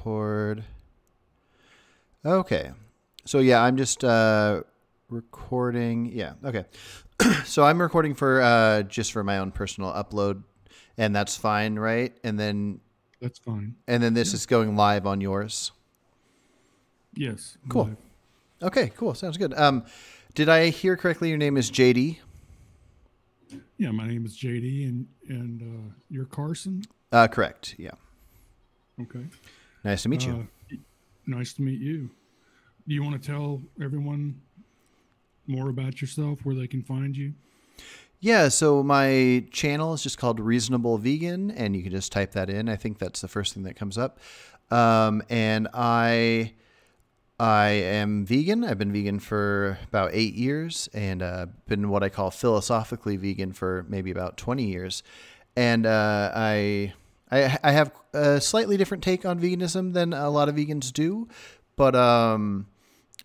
record. Okay. So yeah, I'm just recording. Yeah. Okay. So I'm recording for just for my own personal upload, and that's fine, right? That's fine. And then this Yeah. is going live on yours. Yes. Cool. Live. Okay, cool. Sounds good. Did I hear correctly? Your name is JD? Yeah. My name is JD, and you're Carson. Correct. Yeah. Okay. Nice to meet you. Nice to meet you. Do you want to tell everyone more about yourself, where they can find you? Yeah, so my channel is just called Reasonable Vegan, and you can just type that in. I think that's the first thing that comes up. And I am vegan. I've been vegan for about 8 years, and been what I call philosophically vegan for maybe about 20 years. And I have a slightly different take on veganism than a lot of vegans do, but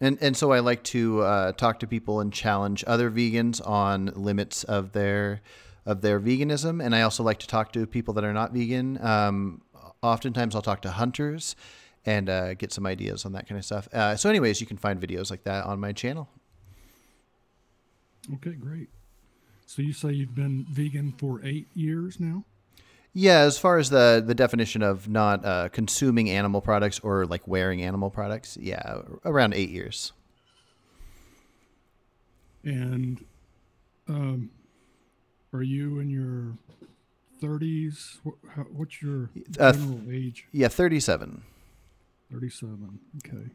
and so I like to talk to people and challenge other vegans on limits of their veganism, and I also like to talk to people that are not vegan. Oftentimes, I'll talk to hunters and get some ideas on that kind of stuff. So, anyways, you can find videos like that on my channel. Okay, great. So you say you've been vegan for 8 years now? Yeah, as far as the definition of not consuming animal products or like wearing animal products, yeah, around 8 years. And are you in your 30s? What's your general age? Yeah, 37. 37. Okay.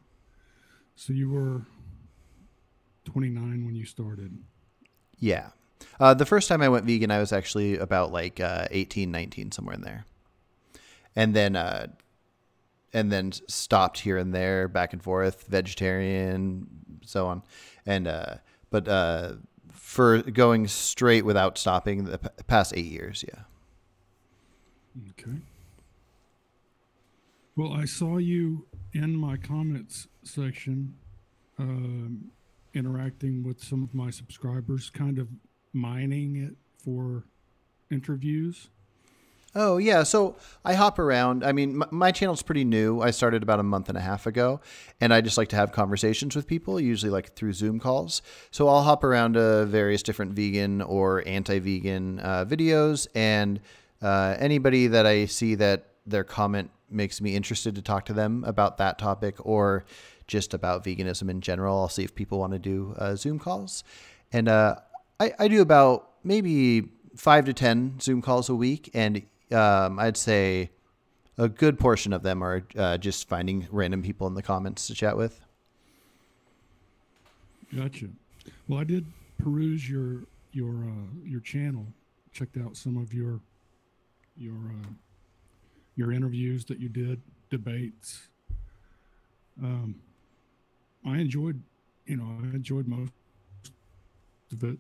So you were 29 when you started. Yeah. The first time I went vegan, I was actually about like 18, 19, somewhere in there. And then stopped here and there, back and forth, vegetarian, so on. And but for going straight without stopping the past 8 years, yeah. Okay. Well, I saw you in my comments section interacting with some of my subscribers, kind of mining it for interviews. Oh, yeah. So I hop around. I mean, my channel's pretty new. I started about a month and a half ago, and I just like to have conversations with people, usually like through Zoom calls. So I'll hop around to various different vegan or anti-vegan videos, and anybody that I see that their comment makes me interested to talk to them about that topic or just about veganism in general, I'll see if people want to do Zoom calls. And I do about maybe 5 to 10 Zoom calls a week, and I'd say a good portion of them are just finding random people in the comments to chat with. Gotcha. Well, I did peruse your channel, checked out some of your interviews that you did, debates. I enjoyed most of it.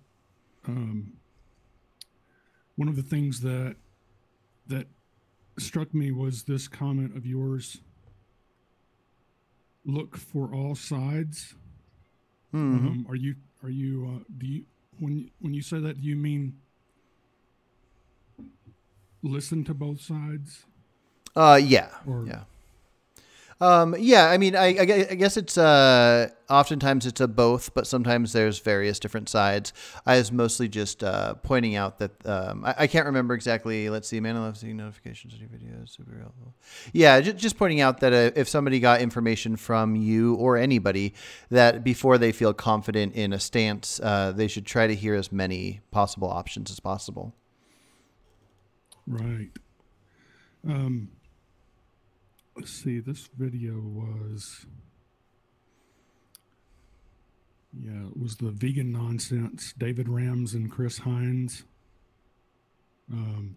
One of the things that struck me was this comment of yours: look for all sides. Mm-hmm. Are you do you when you say that, do you mean listen to both sides? Yeah. Or, yeah. Yeah, I mean, I guess it's oftentimes it's a both, but sometimes there's various different sides. I was mostly just pointing out that I can't remember exactly. Let's see, man, I love seeing notifications on your videos. Super helpful. Yeah, just pointing out that if somebody got information from you or anybody, that before they feel confident in a stance, they should try to hear as many possible options as possible. Right. Let's see, this video was, it was the Vegan Nonsense, David Rams and Chris Hines,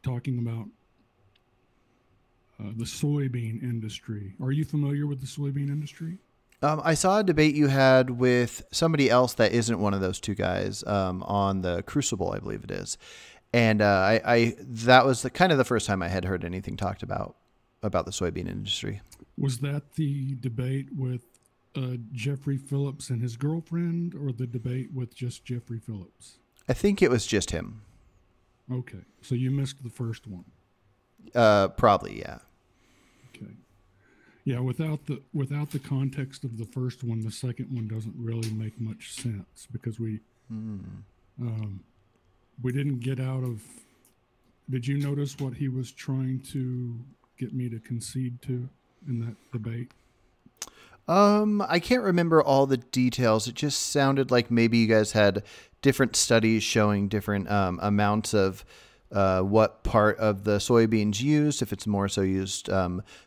talking about the soybean industry. Are you familiar with the soybean industry? I saw a debate you had with somebody else that isn't one of those two guys on the Crucible, I believe it is. And I that was kind of the first time I had heard anything talked about the soybean industry. Was that the debate with Jeffrey Phillips and his girlfriend, or the debate with just Jeffrey Phillips? I think it was just him. Okay, so you missed the first one. Probably, yeah. Okay. Yeah, without the context of the first one, the second one doesn't really make much sense because um, we didn't get out of. Did you notice what he was trying to get me to concede to in that debate? I can't remember all the details. It just sounded like maybe you guys had different studies showing different amounts of what part of the soybeans used, if it's more so used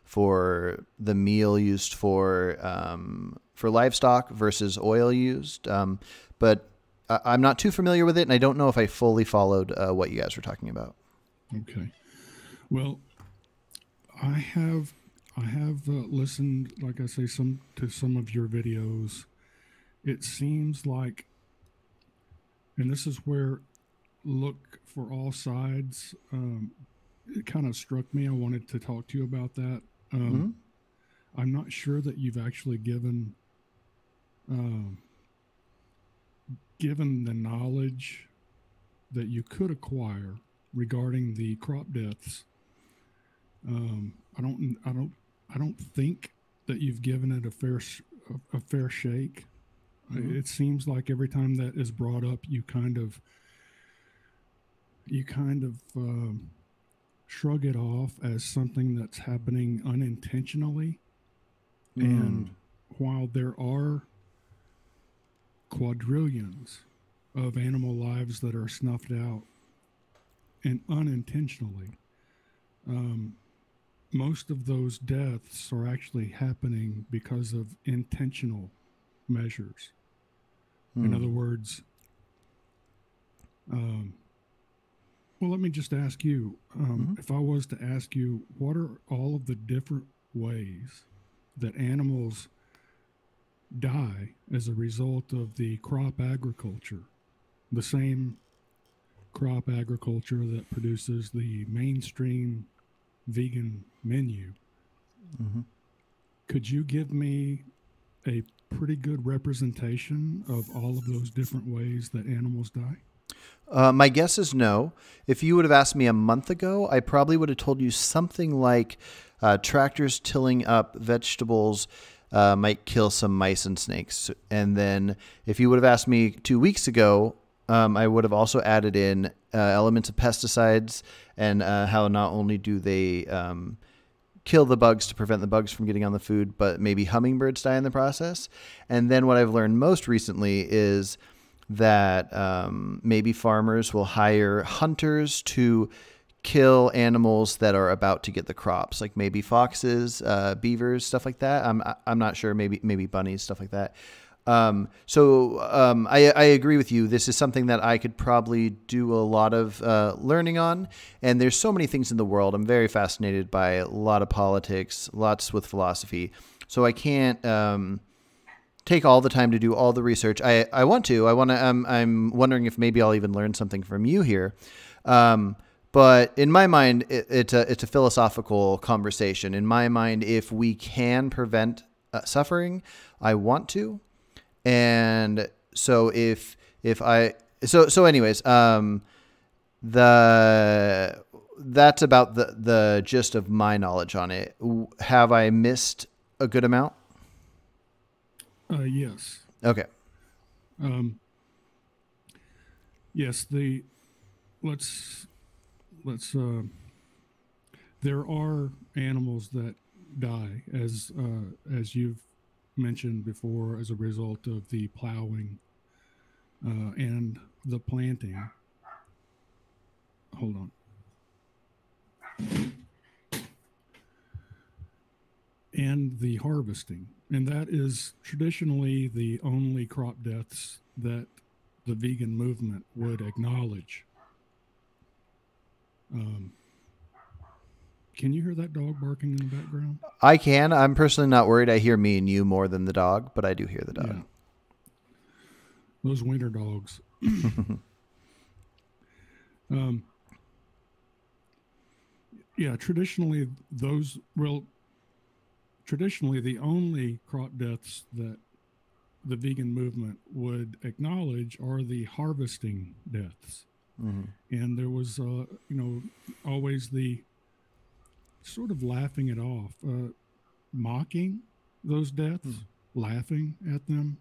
for the meal used for livestock versus oil used. But I'm not too familiar with it, and I don't know if I fully followed what you guys were talking about. Okay. Well, I have listened, like I say, to some of your videos. It seems like, and this is where look for all sides. It kind of struck me. I wanted to talk to you about that. Mm-hmm. I'm not sure that you've actually um, given the knowledge that you could acquire regarding the crop deaths. I don't think that you've given it a fair shake. Mm-hmm. It seems like every time that is brought up, you kind of shrug it off as something that's happening unintentionally. And while there are quadrillions of animal lives that are snuffed out and unintentionally, most of those deaths are actually happening because of intentional measures. In other words, well, let me just ask you, if I was to ask you, what are all of the different ways that animals die as a result of the crop agriculture, the same crop agriculture that produces the mainstream vegan menu? Could you give me a pretty good representation of all of those different ways that animals die? My guess is no. If you would have asked me a month ago, I probably would have told you something like tractors tilling up vegetables might kill some mice and snakes. And then if you would have asked me 2 weeks ago, I would have also added in elements of pesticides and how not only do they kill the bugs to prevent the bugs from getting on the food, but maybe hummingbirds die in the process. And then what I've learned most recently is that maybe farmers will hire hunters to kill animals that are about to get the crops, like maybe foxes, beavers, stuff like that. I'm not sure. Maybe bunnies, stuff like that. I agree with you. This is something that I could probably do a lot of learning on. And there's so many things in the world. I'm very fascinated by a lot of politics, lots with philosophy. So I can't take all the time to do all the research. I want to. I'm wondering if maybe I'll even learn something from you here. But in my mind, it's a philosophical conversation. In my mind, if we can prevent suffering, I want to. And so anyways, that's about the gist of my knowledge on it. Have I missed a good amount? Yes. Okay. Yes. There are animals that die as you've mentioned before as a result of the plowing and the planting. Hold on. And the harvesting. And that is traditionally the only crop deaths that the vegan movement would acknowledge. Can you hear that dog barking in the background? I can. I'm personally not worried. I hear me and you more than the dog, but I do hear the dog. Yeah. Those wiener dogs. Yeah, traditionally the only crop deaths that the vegan movement would acknowledge are the harvesting deaths. And there was, always the sort of laughing it off. mocking those deaths, laughing at them.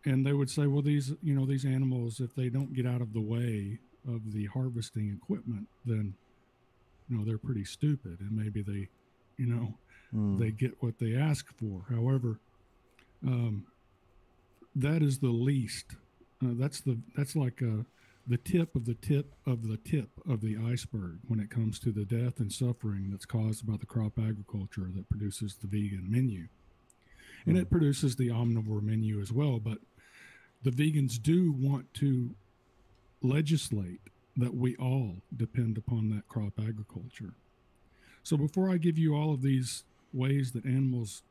And they would say, well, these animals, if they don't get out of the way of the harvesting equipment, then, they're pretty stupid, and maybe they, they get what they ask for. However, that is the least. That's like the tip of the tip of the tip of the iceberg when it comes to the death and suffering that's caused by the crop agriculture that produces the vegan menu. And it produces the omnivore menu as well. But the vegans do want to legislate that we all depend upon that crop agriculture. So before I give you all of these ways that animals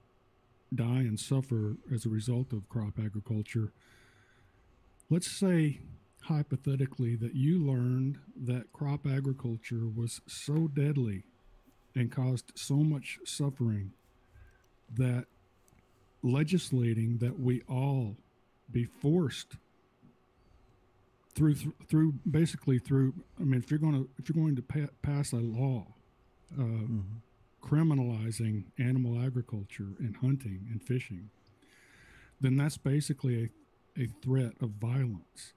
die and suffer as a result of crop agriculture, let's say hypothetically that you learned that crop agriculture was so deadly and caused so much suffering that legislating that we all be forced through basically through, I mean, if you're going to pass a law criminalizing animal agriculture and hunting and fishing, then that's basically a threat of violence.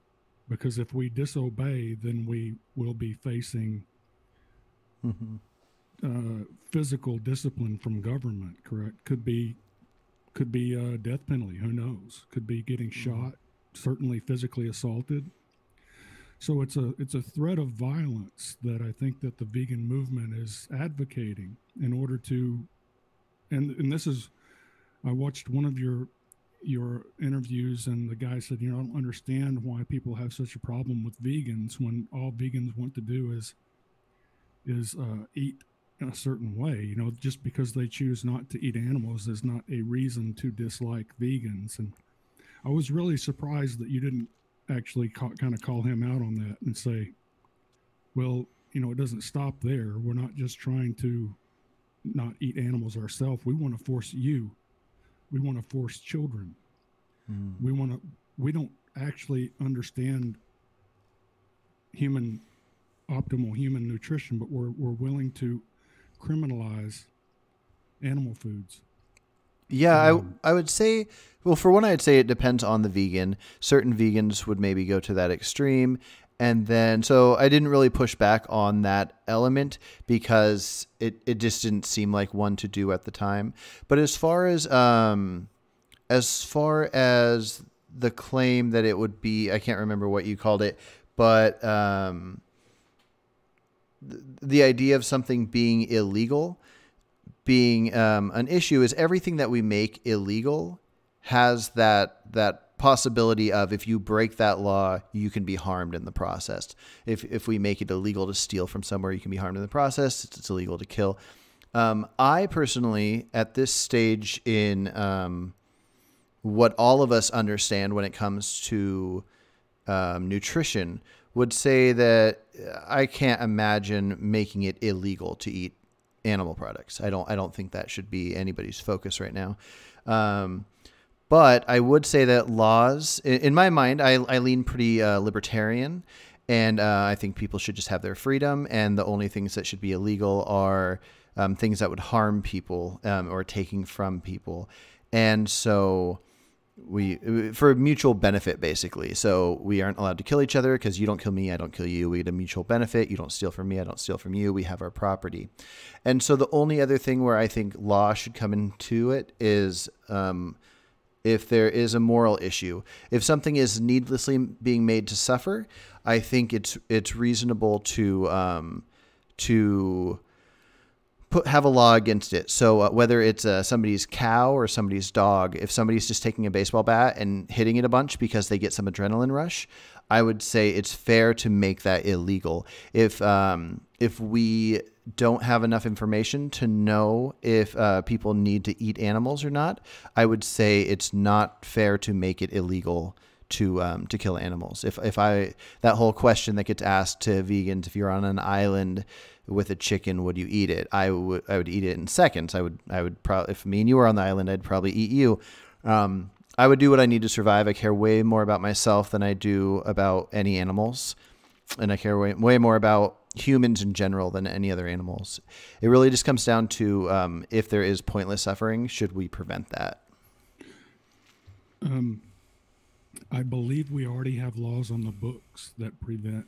Because if we disobey, then we will be facing physical discipline from government. Correct? Could be a death penalty. Who knows? Could be getting shot. Certainly physically assaulted. So it's a threat of violence that I think that the vegan movement is advocating in order to, and this is, I watched one of your interviews, and the guy said, I don't understand why people have such a problem with vegans when all vegans want to do is eat in a certain way. Just because they choose not to eat animals is not a reason to dislike vegans. And I was really surprised that you didn't actually kind of call him out on that and say, well, it doesn't stop there. We're not just trying to not eat animals ourselves. We want to force you. We want to force children. We don't actually understand optimal human nutrition, but we're willing to criminalize animal foods. Yeah, I would say, well, for one, I'd say it depends on the vegan. Certain vegans would maybe go to that extreme. And then, so I didn't really push back on that element because it just didn't seem like one to do at the time. But as far as the claim that it would be, I can't remember what you called it, but the idea of something being illegal being an issue is everything that we make illegal has that possibility of, if you break that law, you can be harmed in the process. If we make it illegal to steal from somewhere, you can be harmed in the process. It's illegal to kill. I personally, at this stage in what all of us understand when it comes to nutrition, would say that I can't imagine making it illegal to eat animal products. I don't think that should be anybody's focus right now. But I would say that laws, in my mind, I lean pretty libertarian, and I think people should just have their freedom, and the only things that should be illegal are things that would harm people or taking from people. And so for mutual benefit, basically. So we aren't allowed to kill each other because you don't kill me, I don't kill you. We get a mutual benefit. You don't steal from me, I don't steal from you. We have our property. And so the only other thing where I think law should come into it is if there is a moral issue. If something is needlessly being made to suffer, I think it's reasonable to have a law against it. So whether it's somebody's cow or somebody's dog, if somebody's just taking a baseball bat and hitting it a bunch because they get some adrenaline rush, I would say it's fair to make that illegal. If we don't have enough information to know if people need to eat animals or not, I would say it's not fair to make it illegal to kill animals. If that whole question that gets asked to vegans, if you're on an island with a chicken, would you eat it? I would eat it in seconds. I would probably, if me and you were on the island, I'd probably eat you. I would do what I need to survive. I care way more about myself than I do about any animals. And I care way more about humans in general than any other animals. It really just comes down to if there is pointless suffering, should we prevent that? I believe we already have laws on the books that prevent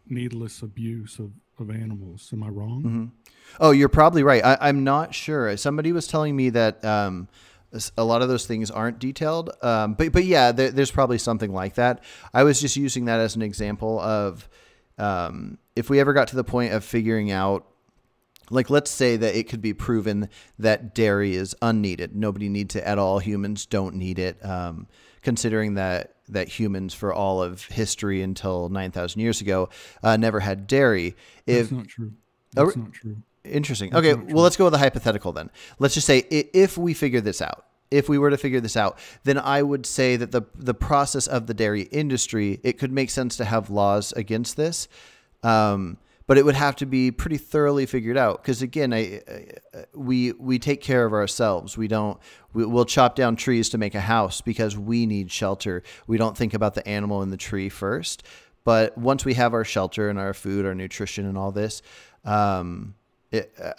needless abuse of animals. Am I wrong? Mm-hmm. Oh, you're probably right. I'm not sure. Somebody was telling me that a lot of those things aren't detailed. But yeah, there's probably something like that. I was just using that as an example of if we ever got to the point of figuring out, like, let's say that it could be proven that dairy is unneeded. Nobody needs it at all. Humans don't need it. Considering that humans for all of history until 9,000 years ago never had dairy. That's not true. That's not true. Interesting. Okay, well, let's go with a hypothetical then. Let's just say if we figure this out, if we were to figure this out, then I would say that the process of the dairy industry, it could make sense to have laws against this. But it would have to be pretty thoroughly figured out. Because again, we take care of ourselves. We'll chop down trees to make a house because we need shelter. We don't think about the animal in the tree first. But once we have our shelter and our food, our nutrition and all this, I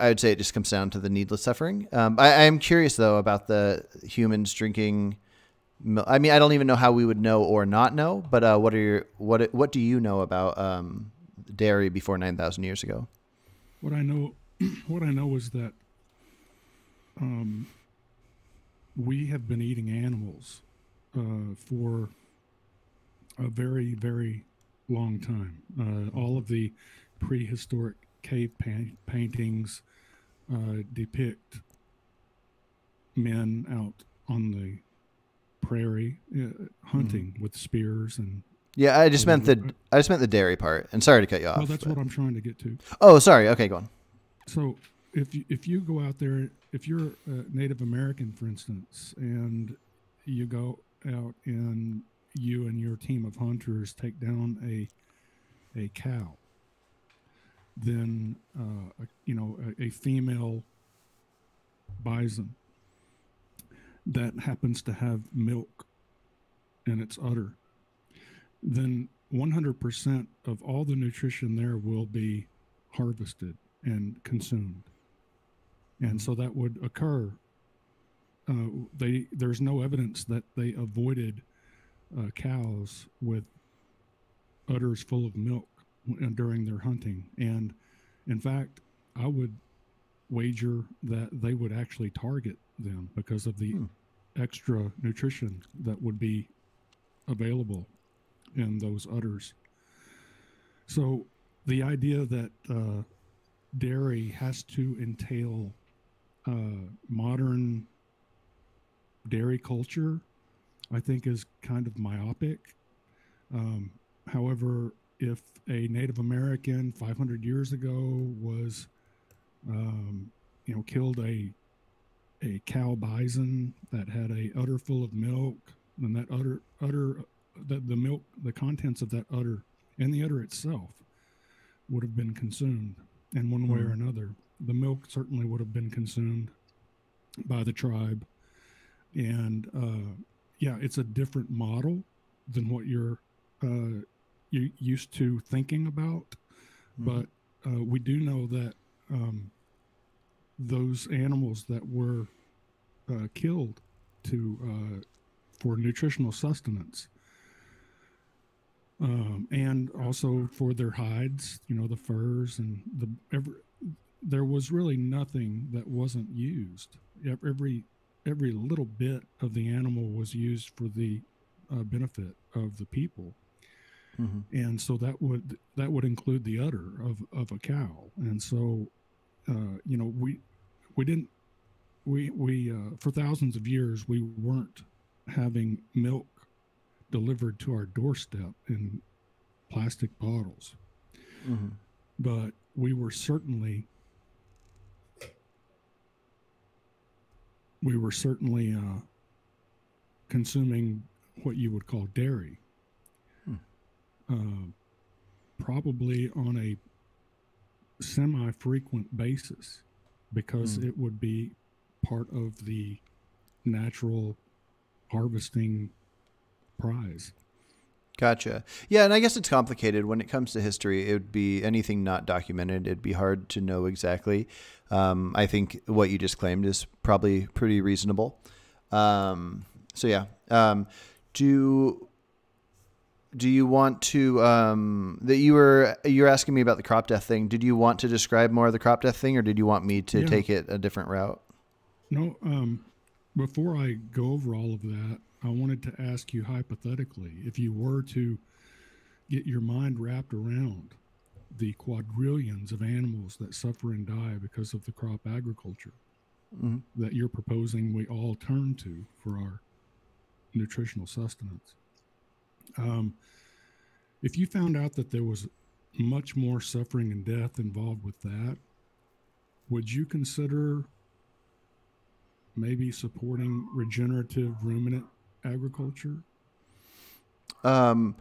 would say it just comes down to the needless suffering. I am curious though about the humans drinking milk. I mean, I don't even know how we would know or not know, but what do you know about dairy before 9,000 years ago? What I know is that we have been eating animals for a very, very long time. All of the prehistoric cave paintings depict men out on the prairie hunting with spears and. Yeah, I just meant the dairy part. And sorry to cut you off. Well, that's what I'm trying to get to. Oh, sorry. Okay, go on. So if you go out there, if you're a Native American, for instance, and you go out and you and your team of hunters take down a cow, then a female bison that happens to have milk in its udder, then 100% of all the nutrition there will be harvested and consumed. And so that would occur. There's no evidence that they avoided cows with udders full of milk during their hunting. And in fact, I would wager that they would actually target them because of the extra nutrition that would be available in those udders. So the idea that dairy has to entail modern dairy culture, I think is kind of myopic. However, if a Native American 500 years ago was, killed a cow bison that had a udder full of milk, then that udder the milk, the contents of that udder and the udder itself would have been consumed in one way or another. The milk certainly would have been consumed by the tribe. And it's a different model than what you're used to thinking about. But we do know that those animals that were killed for nutritional sustenance, and also for their hides, the furs and there was really nothing that wasn't used. Every little bit of the animal was used for the benefit of the people. And so that would include the udder of a cow. And so, we didn't, for thousands of years, we weren't having milk delivered to our doorstep in plastic bottles. But we were certainly consuming what you would call dairy, probably on a semi-frequent basis, because it would be part of the natural harvesting prize. Gotcha. Yeah, and I guess it's complicated when it comes to history. It would be anything not documented. It'd be hard to know exactly. I think what you just claimed is probably pretty reasonable. So yeah. Do do you want to that you're asking me about the crop death thing? Did you want to describe more of the crop death thing, or did you want me to Yeah. take it a different route? No, before I go over all of that, I wanted to ask you hypothetically, if you were to get your mind wrapped around the quadrillions of animals that suffer and die because of the crop agriculture Mhm. that you're proposing we all turn to for our nutritional sustenance. Um, if you found out that there was much more suffering and death involved with that, would you consider maybe supporting regenerative ruminant agriculture? Um,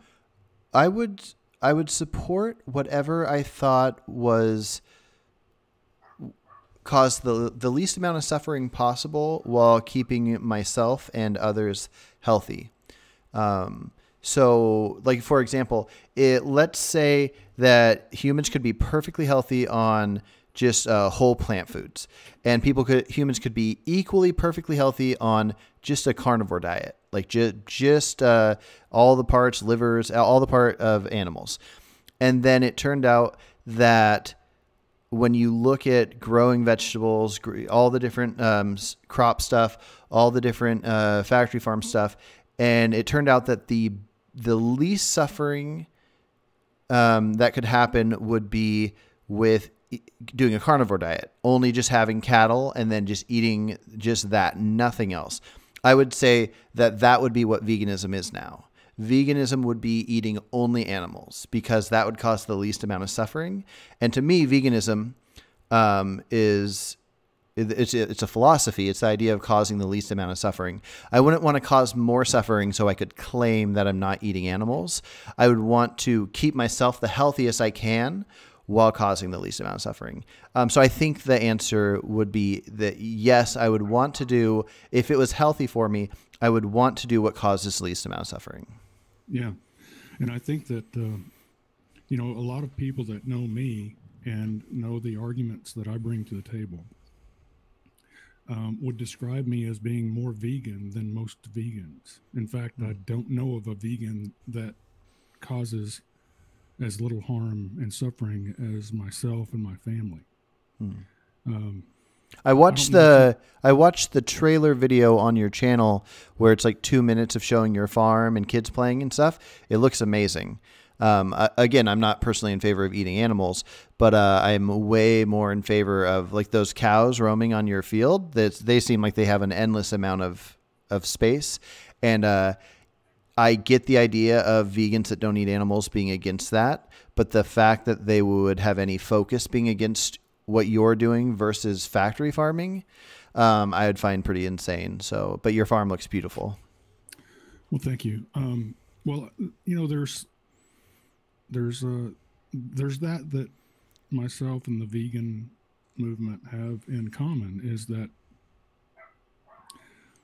I would I would support whatever I thought was cause the least amount of suffering possible while keeping myself and others healthy. So, like for example, let's say that humans could be perfectly healthy on just whole plant foods, and humans could be equally perfectly healthy on just a carnivore diet, like just all the parts, livers, all the part of animals. And then it turned out that when you look at growing vegetables, all the different crop stuff, all the different factory farm stuff, and it turned out that the least suffering that could happen would be with doing a carnivore diet, only just having cattle and then just eating just that, nothing else. I would say that that would be what veganism is now. Veganism would be eating only animals because that would cause the least amount of suffering. And to me, veganism is it's a philosophy. It's the idea of causing the least amount of suffering. I wouldn't want to cause more suffering so I could claim that I'm not eating animals. I would want to keep myself the healthiest I can while causing the least amount of suffering. So I think the answer would be that yes, I would want to do, if it was healthy for me, I would want to do what causes the least amount of suffering. Yeah. And I think that, a lot of people that know me and know the arguments that I bring to the table would describe me as being more vegan than most vegans. In fact, I don't know of a vegan that causes as little harm and suffering as myself and my family. I watched the trailer video on your channel where it's like 2 minutes of showing your farm and kids playing and stuff. It looks amazing. Again, I'm not personally in favor of eating animals, but I'm way more in favor of like those cows roaming on your field. They seem like they have an endless amount of space, and I get the idea of vegans that don't eat animals being against that, but the fact that they would have any focus being against what you're doing versus factory farming, I would find pretty insane. So, but your farm looks beautiful. Well, thank you. Well, there's that myself and the vegan movement have in common is that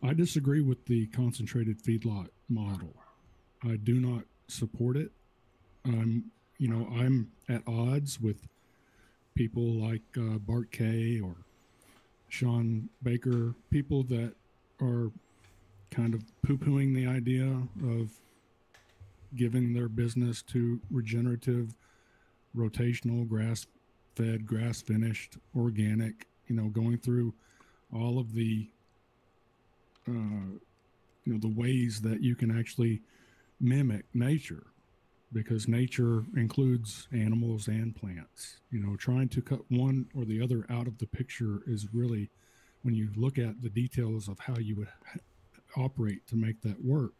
I disagree with the concentrated feedlot model. I do not support it. I'm at odds with people like Bart Kay or Sean Baker, people that are kind of poo-pooing the idea of giving their business to regenerative, rotational, grass-fed, grass-finished, organic, going through all of the the ways that you can actually mimic nature, because nature includes animals and plants. Trying to cut one or the other out of the picture is really, when you look at the details of how you would operate to make that work,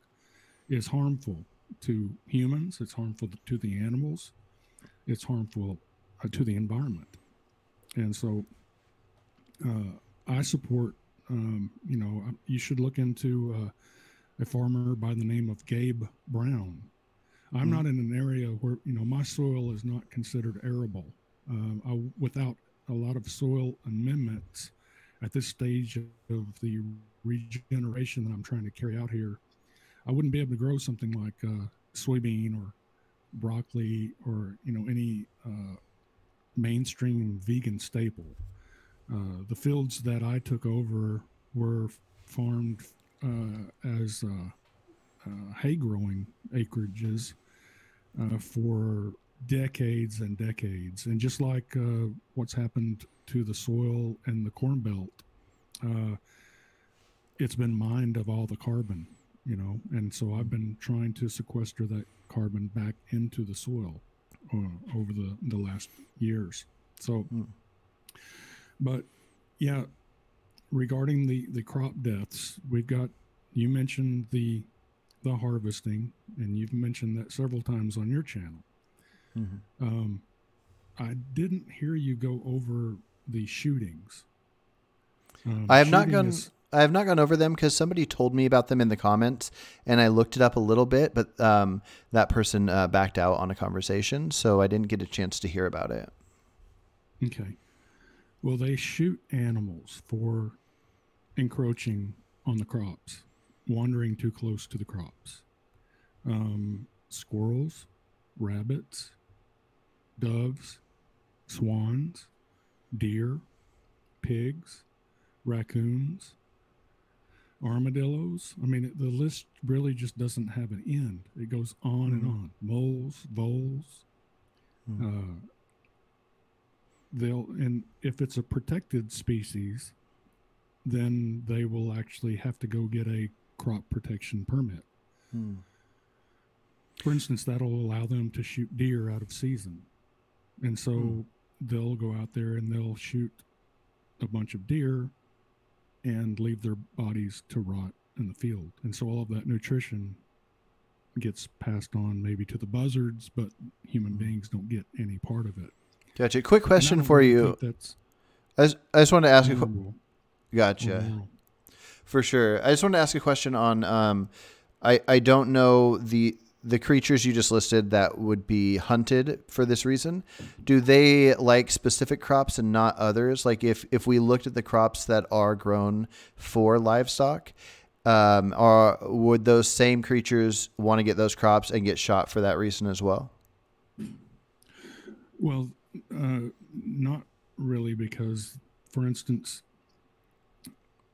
is harmful to humans. It's harmful to the animals. It's harmful to the environment. And so I support, you should look into a farmer by the name of Gabe Brown. I'm not in an area where, my soil is not considered arable. Without a lot of soil amendments at this stage of the regeneration that I'm trying to carry out here, I wouldn't be able to grow something like soybean or broccoli or any mainstream vegan staple. The fields that I took over were farmed as hay growing acreages for decades and decades. And just like what's happened to the soil and the corn belt, it's been mined of all the carbon, and so I've been trying to sequester that carbon back into the soil over the last years. So, but yeah, regarding the crop deaths, you mentioned the harvesting, and you've mentioned that several times on your channel. Mm-hmm. I didn't hear you go over the shootings. I have not gone over them because somebody told me about them in the comments, and I looked it up a little bit, but that person backed out on a conversation, so I didn't get a chance to hear about it. Okay. Well, they shoot animals for encroaching on the crops, wandering too close to the crops. Squirrels, rabbits, doves, swans, deer, pigs, raccoons, armadillos. I mean, the list really just doesn't have an end. It goes on and on. Moles, voles. And if it's a protected species, then they will actually have to go get a crop protection permit. For instance, that'll allow them to shoot deer out of season. And so they'll go out there and they'll shoot a bunch of deer and leave their bodies to rot in the field. And so all of that nutrition gets passed on maybe to the buzzards, but human beings don't get any part of it. Gotcha. Quick question for you. I just wanted to ask you. Gotcha. For sure. I just wanted to ask a question on, I don't know the creatures you just listed that would be hunted for this reason. Do they like specific crops and not others? Like if we looked at the crops that are grown for livestock, or would those same creatures want to get those crops and get shot for that reason as well? Well, not really, because, for instance,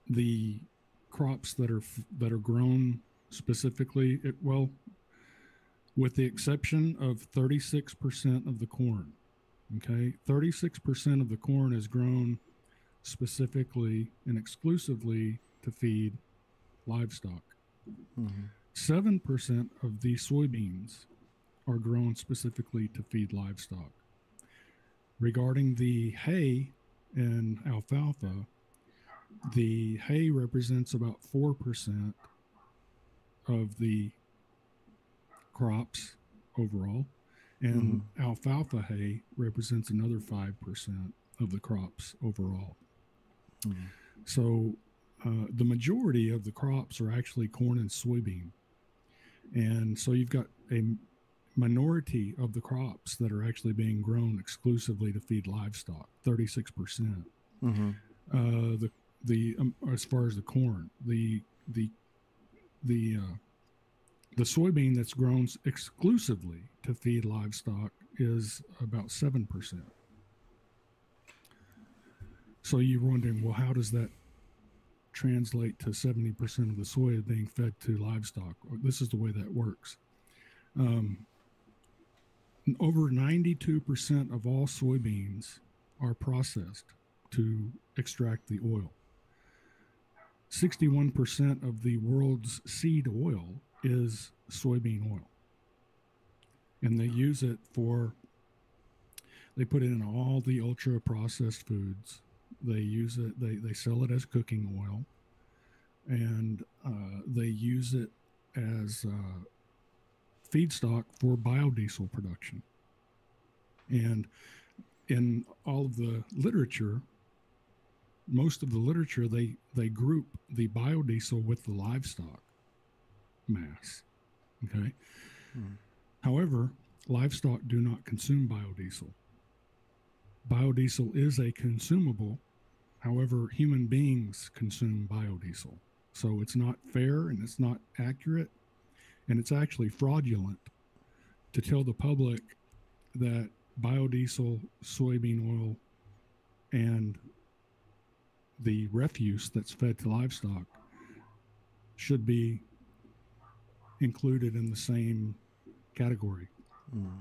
the crops that are grown specifically, with the exception of 36% of the corn, okay, 36% of the corn is grown specifically and exclusively to feed livestock. 7% of the soybeans are grown specifically to feed livestock. Regarding the hay and alfalfa, the hay represents about 4% of the crops overall, and alfalfa hay represents another 5% of the crops overall. So the majority of the crops are actually corn and soybean. And so you've got a minority of the crops that are actually being grown exclusively to feed livestock, 36%. As far as the corn, the soybean that's grown exclusively to feed livestock is about 7%. So you're wondering, well, how does that translate to 70% of the soy being fed to livestock? This is the way that works. Over 92% of all soybeans are processed to extract the oil. 61% of the world's seed oil is soybean oil. And they use it they put it in all the ultra processed foods. They use it, they sell it as cooking oil, and they use it as feedstock for biodiesel production. And in all of the literature, most of the literature, they group the biodiesel with the livestock mass. Okay. However, livestock do not consume biodiesel. Biodiesel is a consumable. However, human beings consume biodiesel. So it's not fair and it's not accurate. And it's actually fraudulent to tell the public that biodiesel, soybean oil, and the refuse that's fed to livestock should be included in the same category.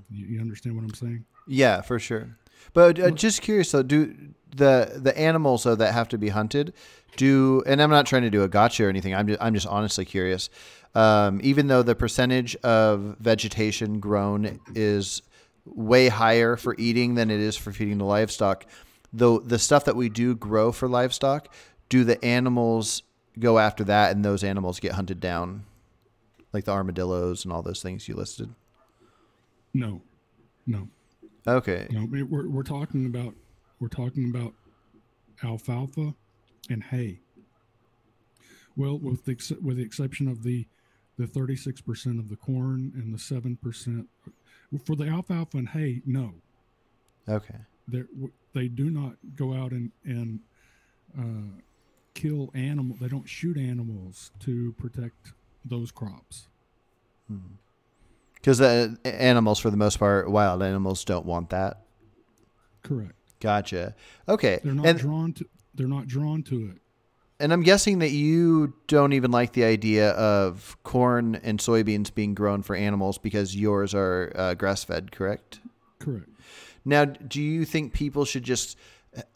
You understand what I'm saying? Yeah, for sure. But just curious though, do the animals though that have to be hunted and I'm not trying to do a gotcha or anything. I'm just honestly curious. Even though the percentage of vegetation grown is way higher for eating than it is for feeding the livestock, though the stuff that we do grow for livestock, do the animals go after that and those animals get hunted down, like the armadillos and all those things you listed? No. Okay. No, we're talking about alfalfa and hay. Well, with the exception of the 36% of the corn and the 7% for the alfalfa and hay, no. Okay. They do not go out and kill animal. They don't shoot animals to protect those crops. Because the animals, for the most part, wild animals don't want that. Correct. Gotcha. Okay. They're not drawn to it. And I'm guessing that you don't even like the idea of corn and soybeans being grown for animals because yours are grass-fed, correct? Correct. Now, do you think people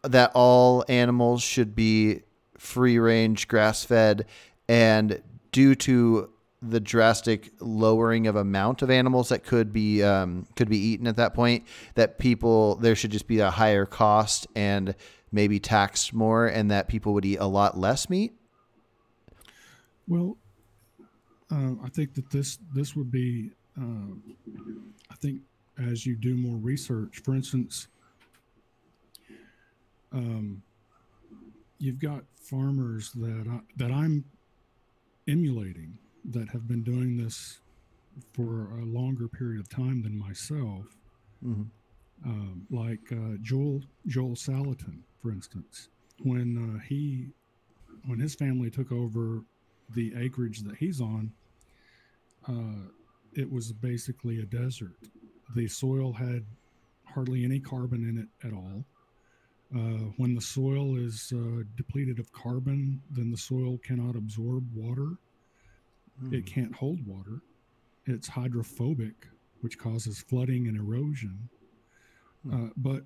that all animals should be free-range, grass-fed, and due to the drastic lowering of amount of animals that could be eaten at that point, that there should just be a higher cost and maybe taxed more, and that people would eat a lot less meat? Well, I think that this would be, I think as you do more research, for instance, you've got farmers that I'm emulating that have been doing this for a longer period of time than myself. Mm-hmm. Like Joel Salatin, for instance, when his family took over the acreage that he's on, it was basically a desert. The soil had hardly any carbon in it at all. When the soil is depleted of carbon, then the soil cannot absorb water. It can't hold water. It's hydrophobic, which causes flooding and erosion. But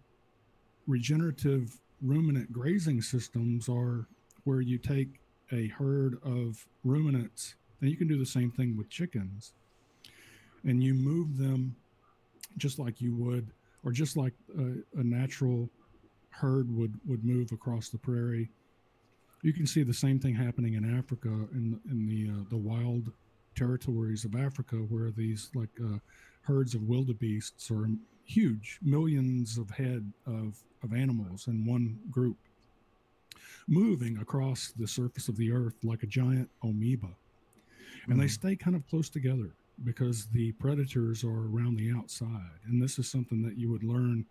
regenerative ruminant grazing systems are where you take a herd of ruminants, and you can do the same thing with chickens, and you move them just like you would, or just like a natural herd would move across the prairie. You can see the same thing happening in Africa, in the wild territories of Africa, where these herds of wildebeests are huge, millions of head of animals in one group, moving across the surface of the earth like a giant amoeba. And they stay kind of close together because the predators are around the outside. And this is something that you would learn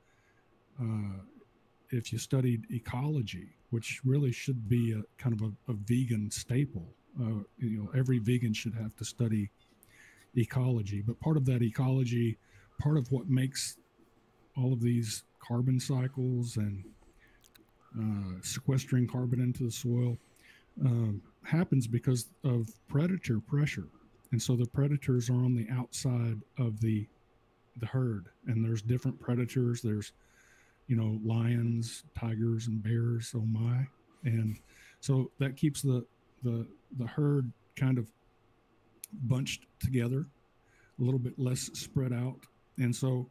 if you studied ecology, which really should be a kind of a vegan staple. Every vegan should have to study ecology. But part of that ecology, part of what makes all of these carbon cycles and sequestering carbon into the soil happens because of predator pressure. And so the predators are on the outside of the herd, and there's different predators. There's, lions, tigers, and bears. Oh my. And so that keeps the herd kind of bunched together, a little bit less spread out. And so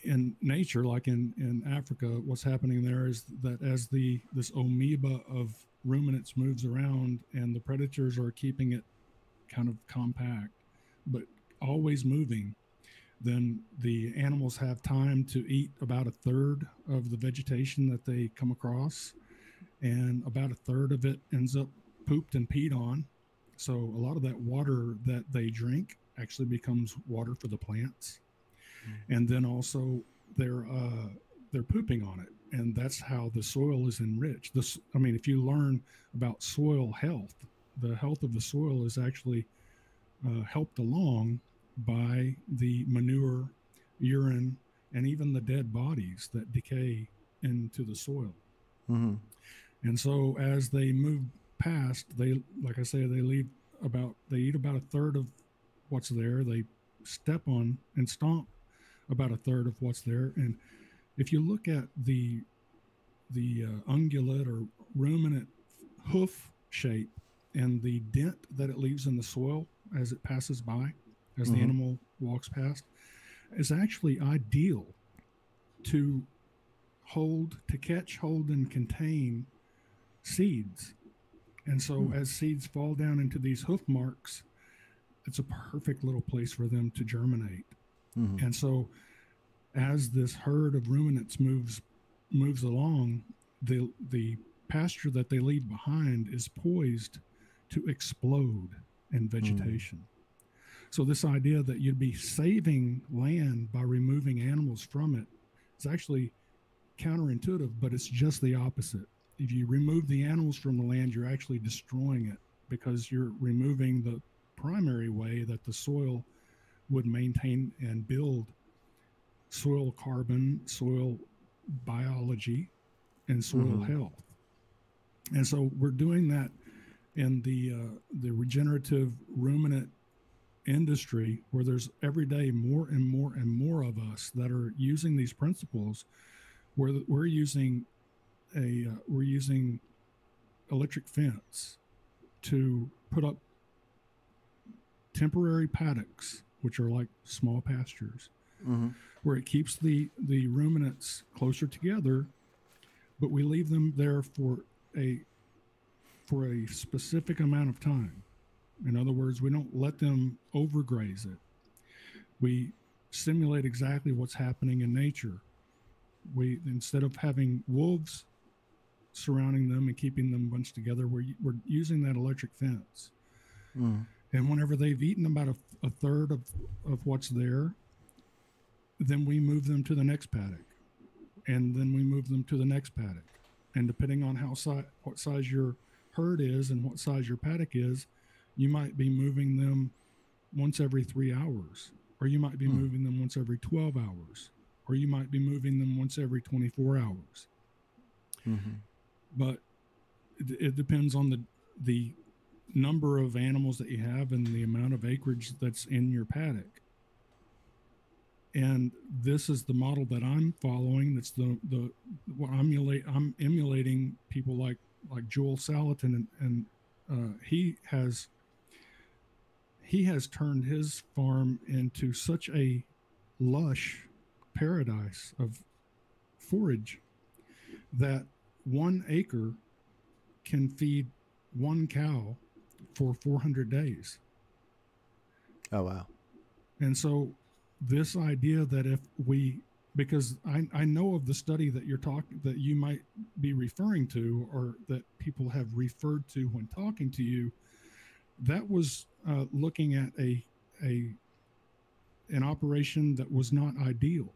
in nature, like in Africa, what's happening there is that as this amoeba of ruminants moves around, and the predators are keeping it kind of compact, but always moving, then the animals have time to eat about a third of the vegetation that they come across, and about a third of it ends up pooped and peed on. So a lot of that water that they drink actually becomes water for the plants. And then also they're pooping on it, and that's how the soil is enriched. If you learn about soil health, the health of the soil is actually helped along by the manure, urine, and even the dead bodies that decay into the soil. Mm-hmm. And so as they move past, they, like I say, they eat about a third of what's there. They step on and stomp about a third of what's there. And if you look at the ungulate or ruminant hoof shape and the dent that it leaves in the soil as it passes by, as the animal walks past, is actually ideal to catch, hold, and contain seeds. And so as seeds fall down into these hoof marks, it's a perfect little place for them to germinate. Mm-hmm. And so as this herd of ruminants moves along, the pasture that they leave behind is poised to explode in vegetation. So this idea that you'd be saving land by removing animals from it is actually counterintuitive, but it's just the opposite. If you remove the animals from the land, you're actually destroying it, because you're removing the primary way that the soil would maintain and build soil carbon, soil biology, and soil health. And so we're doing that in the regenerative ruminant industry, where there's every day more and more and more of us that are using these principles, where we're using electric fence to put up temporary paddocks, which are like small pastures, where it keeps the ruminants closer together, but we leave them there for a specific amount of time. In other words, we don't let them overgraze it. We simulate exactly what's happening in nature. We, instead of having wolves surrounding them and keeping them bunched together, we're using that electric fence. And whenever they've eaten about a third of what's there, then we move them to the next paddock, and then we move them to the next paddock. And depending on what size your herd is and what size your paddock is, you might be moving them once every 3 hours, or you might be moving them once every 12 hours, or you might be moving them once every 24 hours. But it depends on the number of animals that you have and the amount of acreage that's in your paddock. And this is the model that I'm following. That's I'm emulating people like Joel Salatin, and he has turned his farm into such a lush paradise of forage that 1 acre can feed 1 cow for 400 days. Oh, wow. And so this idea that because I know of the study that that you might be referring to, or that people have referred to when talking to you, that was looking at an operation that was not ideal.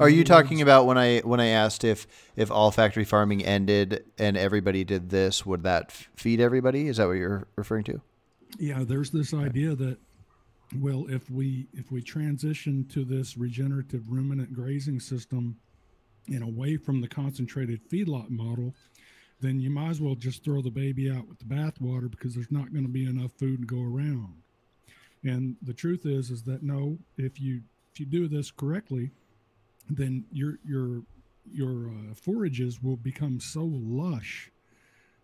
Are you talking about when I asked if all factory farming ended and everybody did this, would that feed everybody? Is that what you're referring to? Yeah, there's this idea that, well, if we transition to this regenerative ruminant grazing system and away from the concentrated feedlot model, then you might as well just throw the baby out with the bathwater, because there's not going to be enough food to go around. And the truth is that no, if you do this correctly, then your forages will become so lush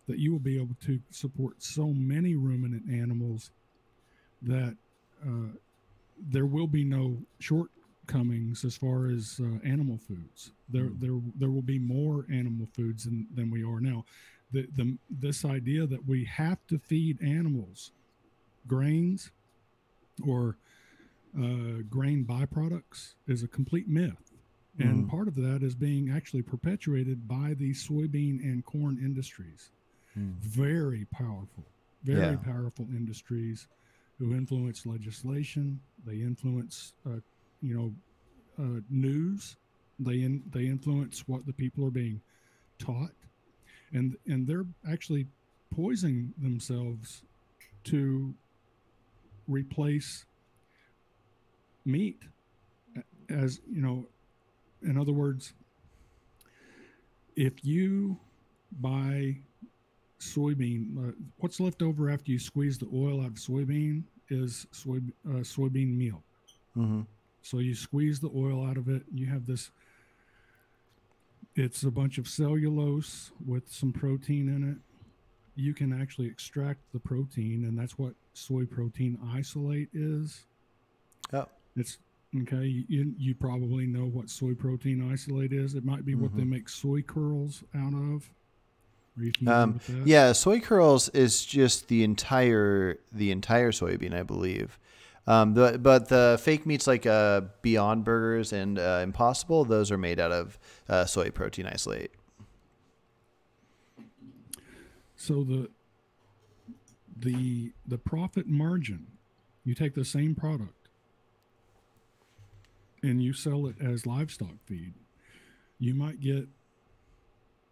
that you will be able to support so many ruminant animals that there will be no shortcomings as far as animal foods. There will be more animal foods than we are now. This idea that we have to feed animals grains or grain byproducts is a complete myth. And part of that is being actually perpetuated by the soybean and corn industries. Very powerful industries who influence legislation. They influence, news. They influence what the people are being taught, and they're actually poisoning themselves to replace meat. As you know, in other words, if you buy soybean, what's left over after you squeeze the oil out of soybean is soybean meal. Mm-hmm. So you squeeze the oil out of it, and you have this. It's a bunch of cellulose with some protein in it. You can actually extract the protein, and that's what soy protein isolate is. Oh. It's okay. You probably know what soy protein isolate is. It might be what they make soy curls out of. Are you familiar with that? Yeah, soy curls is just the entire soybean, I believe. But the fake meats like Beyond Burgers and Impossible, those are made out of soy protein isolate. So the profit margin, you take the same product and you sell it as livestock feed, you might get,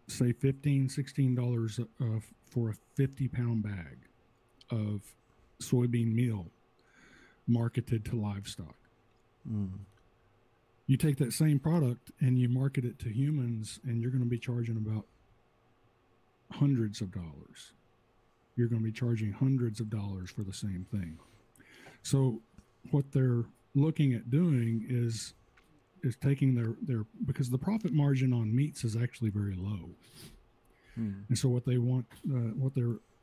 say, $15-16 for a 50-pound bag of soybean meal marketed to livestock. You take that same product and you market it to humans, and you're going to be charging about hundreds of dollars. You're going to be charging hundreds of dollars for the same thing. So what they're looking at doing is taking their because the profit margin on meats is actually very low. And so what they want,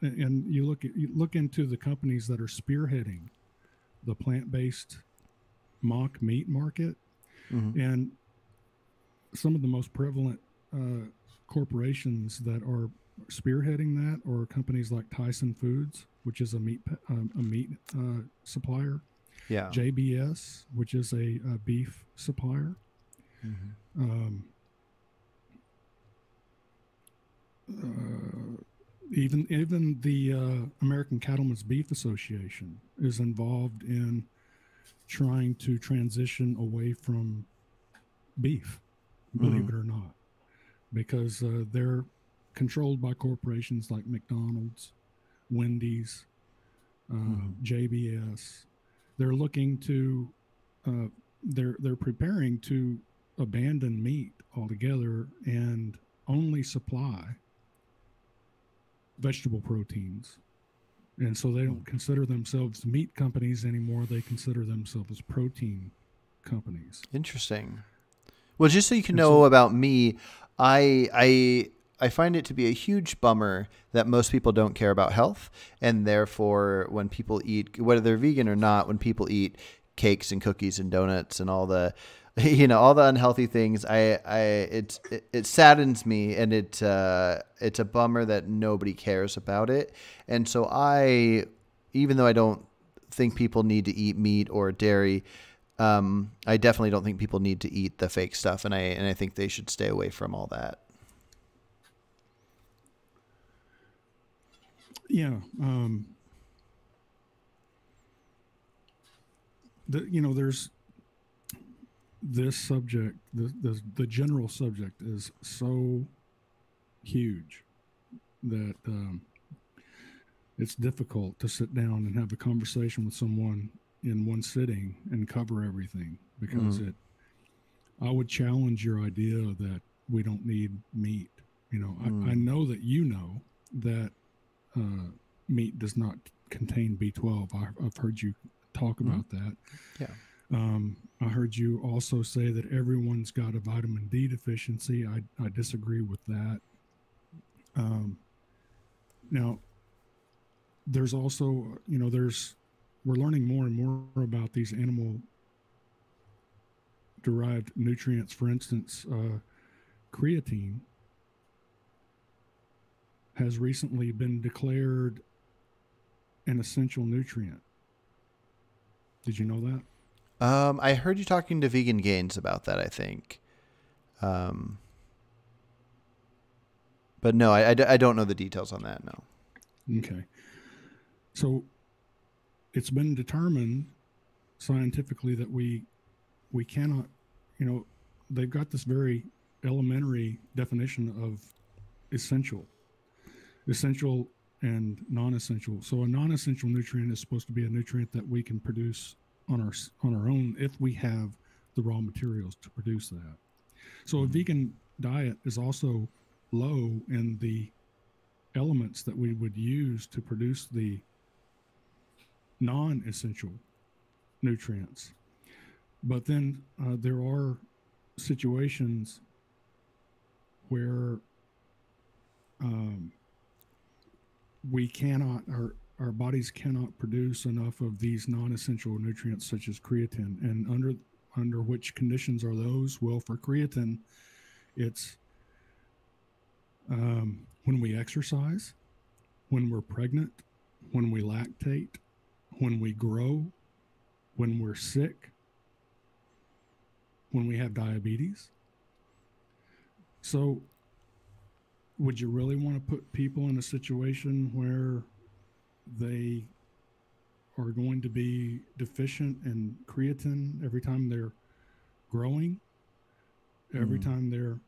and you look into the companies that are spearheading the plant-based mock meat market, and some of the most prevalent corporations that are spearheading that are companies like Tyson Foods, which is a meat supplier. Yeah. JBS, which is a beef supplier. Even the American Cattlemen's Beef Association is involved in trying to transition away from beef, believe it or not, because they're controlled by corporations like McDonald's, Wendy's, JBS. They're looking to, they're preparing to abandon meat altogether and only supply vegetable proteins. And so they don't consider themselves meat companies anymore. They consider themselves protein companies. Interesting. Well, just so you can know about me, I find it to be a huge bummer that most people don't care about health, and therefore when people eat, whether they're vegan or not, when people eat cakes and cookies and donuts and all the, all the unhealthy things, it saddens me, and it's a bummer that nobody cares about it. And so even though I don't think people need to eat meat or dairy, I definitely don't think people need to eat the fake stuff, and I think they should stay away from all that. Yeah. There's this subject, the general subject is so huge that it's difficult to sit down and have a conversation with someone in one sitting and cover everything, because I would challenge your idea that we don't need meat. I know that that meat does not contain B12. I've heard you talk about that. Yeah. I heard you also say that everyone's got a vitamin D deficiency. I disagree with that. Now, there's also, we're learning more and more about these animal derived nutrients. For instance, creatine has recently been declared an essential nutrient. Did you know that? I heard you talking to Vegan Gains about that, I think. But no, I don't know the details on that, no. Okay. So it's been determined scientifically that we cannot, they've got this very elementary definition of essential. Essential and non-essential. So a non-essential nutrient is supposed to be a nutrient that we can produce on our own if we have the raw materials to produce that. So a vegan diet is also low in the elements that we would use to produce the non-essential nutrients. But then there are situations where we cannot, our bodies cannot produce enough of these non-essential nutrients such as creatine. And under which conditions are those? Well, for creatine, it's when we exercise, when we're pregnant, when we lactate, when we grow, when we're sick, when we have diabetes. So would you really want to put people in a situation where they are going to be deficient in creatine every time they're growing, every time they're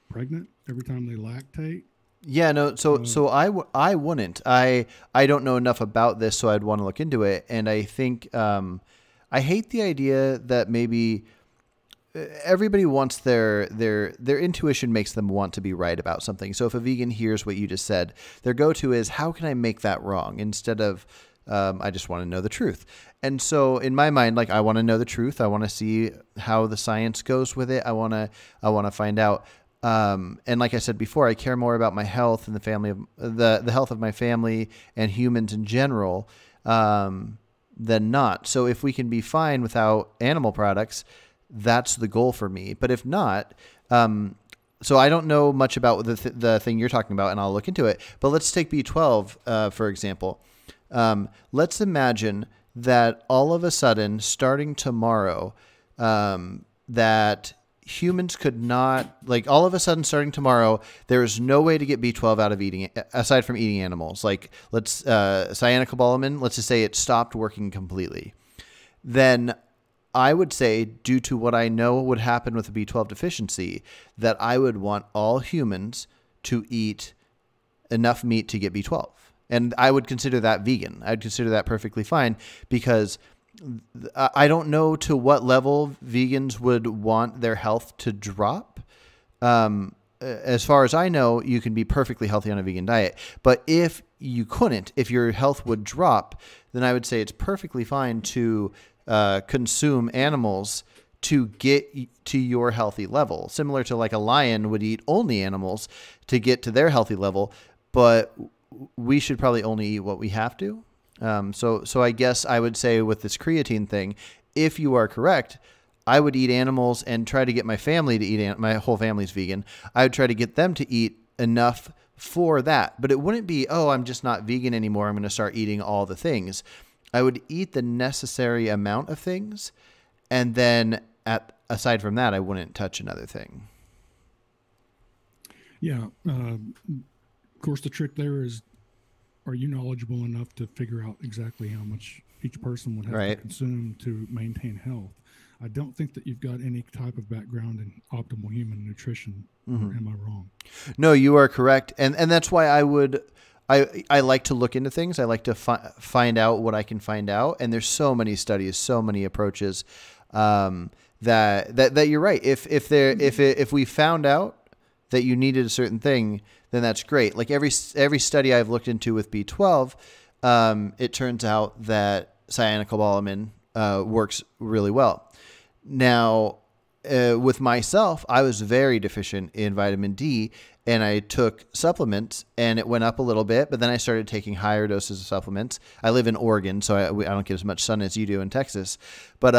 pregnant, every time they lactate? Yeah, no. So I wouldn't. I don't know enough about this, so I'd want to look into it. And I think I hate the idea that maybe everybody wants their intuition makes them want to be right about something. So if a vegan hears what you just said, their go-to is, how can I make that wrong? Instead of, I just want to know the truth. And so in my mind, like, I want to know the truth. I want to see how the science goes with it. I want to find out. And like I said before, I care more about my health and the family of the health of my family and humans in general, than not. So if we can be fine without animal products, that's the goal for me. But if not, so I don't know much about the thing you're talking about, and I'll look into it. But let's take B12, for example. Let's imagine that all of a sudden, starting tomorrow, that humans could not, like, all of a sudden starting tomorrow, there is no way to get B12 out of eating, aside from eating animals. Like, let's, cyanocobalamin, let's just say it stopped working completely. Then I would say, due to what I know would happen with a B12 deficiency, that I would want all humans to eat enough meat to get B12. And I would consider that vegan. I'd consider that perfectly fine, because I don't know to what level vegans would want their health to drop. As far as I know, you can be perfectly healthy on a vegan diet. But if you couldn't, if your health would drop, then I would say it's perfectly fine to consume animals to get to your healthy level. Similar to, like, a lion would eat only animals to get to their healthy level, but we should probably only eat what we have to. So I guess I would say with this creatine thing, if you are correct, I would eat animals and try to get my family to eat. My whole family's vegan. I would try to get them to eat enough for that. But it wouldn't be, oh, I'm just not vegan anymore, I'm going to start eating all the things. I would eat the necessary amount of things, and then aside from that, I wouldn't touch another thing. Yeah. Of course, the trick there is, are you knowledgeable enough to figure out exactly how much each person would have to consume to maintain health? I don't think that you've got any type of background in optimal human nutrition. Am I wrong? No, you are correct. And that's why I like to look into things. I like to find out what I can find out. And there's so many studies, so many approaches, that you're right. If we found out that you needed a certain thing, then that's great. Like every study I've looked into with B12, it turns out that cyanocobalamin works really well. Now, with myself, I was very deficient in vitamin D, and I took supplements, and it went up a little bit, but then I started taking higher doses of supplements. I live in Oregon, so I don't get as much sun as you do in Texas. But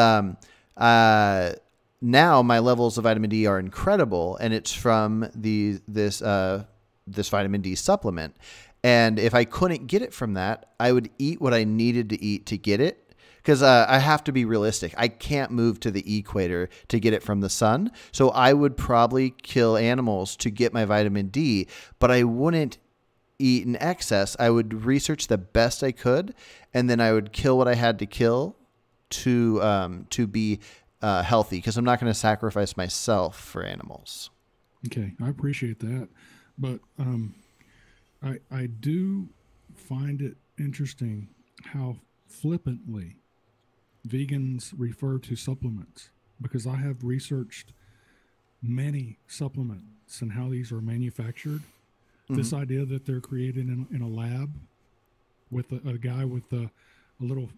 now my levels of vitamin D are incredible, and it's from this vitamin D supplement. And if I couldn't get it from that, I would eat what I needed to eat to get it. Because I have to be realistic. I can't move to the equator to get it from the sun. So I would probably kill animals to get my vitamin D, but I wouldn't eat in excess. I would research the best I could, and then I would kill what I had to kill to be healthy, because I'm not going to sacrifice myself for animals. Okay, I appreciate that. But I do find it interesting how flippantly vegans refer to supplements, because I have researched many supplements and how these are manufactured. This idea that they're created in a lab with a guy with a little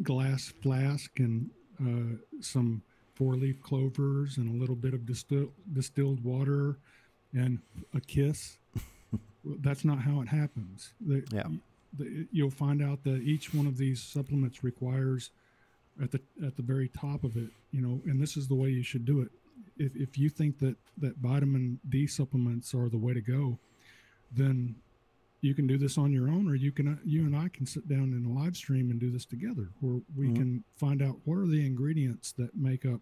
glass flask and some 4-leaf clovers and a little bit of distilled water and a kiss. That's not how it happens. You'll find out that each one of these supplements requires at the very top of it, and this is the way you should do it. If you think that vitamin D supplements are the way to go, then you can do this on your own, or you and I can sit down in a live stream and do this together, where we can find out what are the ingredients that make up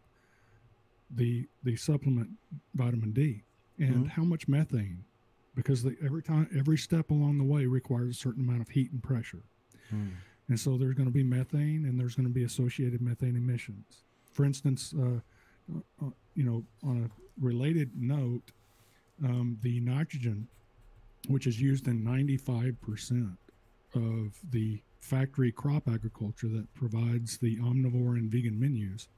the supplement vitamin D and how much methane, because every step along the way requires a certain amount of heat and pressure. And so there's going to be methane, and there's going to be associated methane emissions. For instance, on a related note, the nitrogen, which is used in 95% of the factory crop agriculture that provides the omnivore and vegan menus,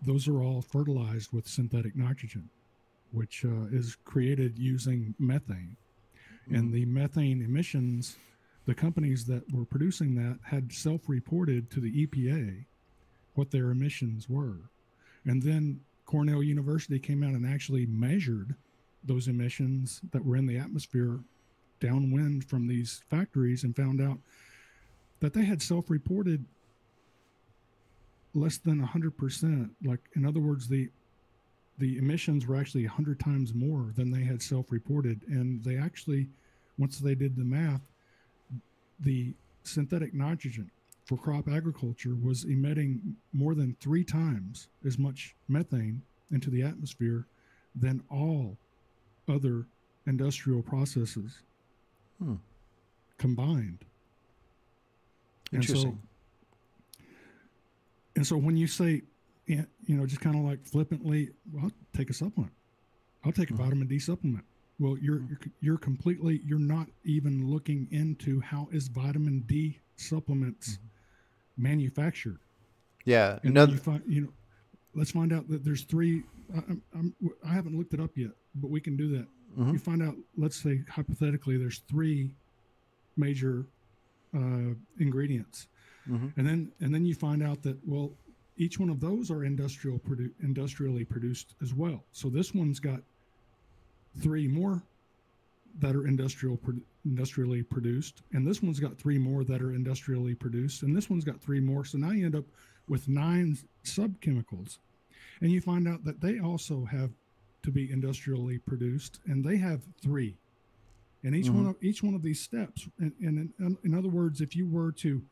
those are all fertilized with synthetic nitrogen, which is created using methane. And the methane emissions, the companies that were producing that had self-reported to the EPA what their emissions were. And then Cornell University came out and actually measured those emissions that were in the atmosphere downwind from these factories and found out that they had self-reported less than 100%. Like, in other words, the emissions were actually 100 times more than they had self-reported. And they actually, once they did the math, the synthetic nitrogen for crop agriculture was emitting more than 3 times as much methane into the atmosphere than all other industrial processes combined. Interesting. And so when you say, just kind of like flippantly, well, I'll take a supplement. I'll take a vitamin D supplement. Well, you're not even looking into how is vitamin D supplements manufactured. Yeah. And let's find out that there's 3. I haven't looked it up yet, but we can do that. You find out, let's say hypothetically, there's 3 major ingredients, and then you find out that, well, each one of those are industrially produced as well. So this one's got 3 more that are industrially produced, and this one's got 3 more that are industrially produced, and this one's got 3 more. So now you end up with 9 subchemicals, and you find out that they also have to be industrially produced, and they have 3. And each one of these steps, and in other words, if you were to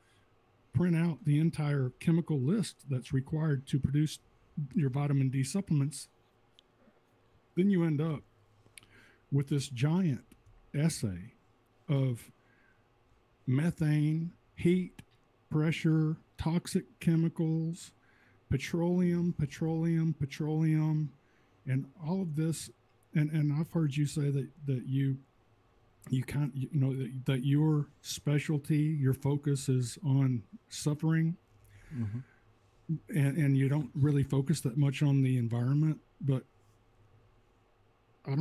print out the entire chemical list that's required to produce your vitamin D supplements, then you end up with this giant essay of methane, heat, pressure, toxic chemicals, petroleum, and all of this. And I've heard you say that you can't, that your specialty, your focus is on suffering, and you don't really focus that much on the environment. But I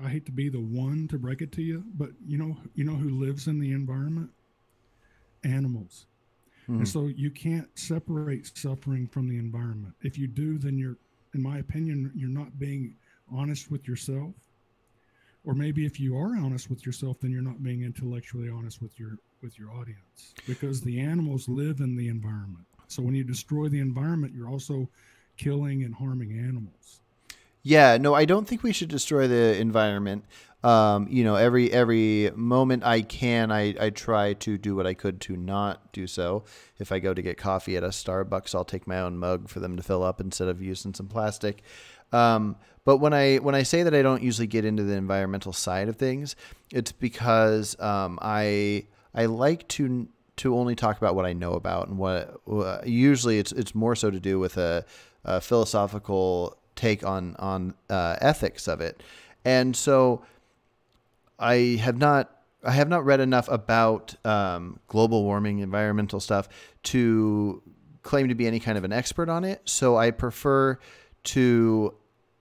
hate to be the one to break it to you, but you know who lives in the environment? Animals. And so you can't separate suffering from the environment. If you do, then in my opinion, you're not being honest with yourself. Or maybe if you are honest with yourself, then you're not being intellectually honest with your audience, because the animals live in the environment. So when you destroy the environment, you're also killing and harming animals. Yeah, no, I don't think we should destroy the environment. Every moment I can, I try to do what I could to not do so. If I go to get coffee at a Starbucks, I'll take my own mug for them to fill up instead of using some plastic. But when I say that I don't usually get into the environmental side of things, it's because I like to only talk about what I know about, and what usually it's more so to do with a philosophical take on ethics of it. And so I have not I have not read enough about global warming, environmental stuff to claim to be any kind of an expert on it. So I prefer to,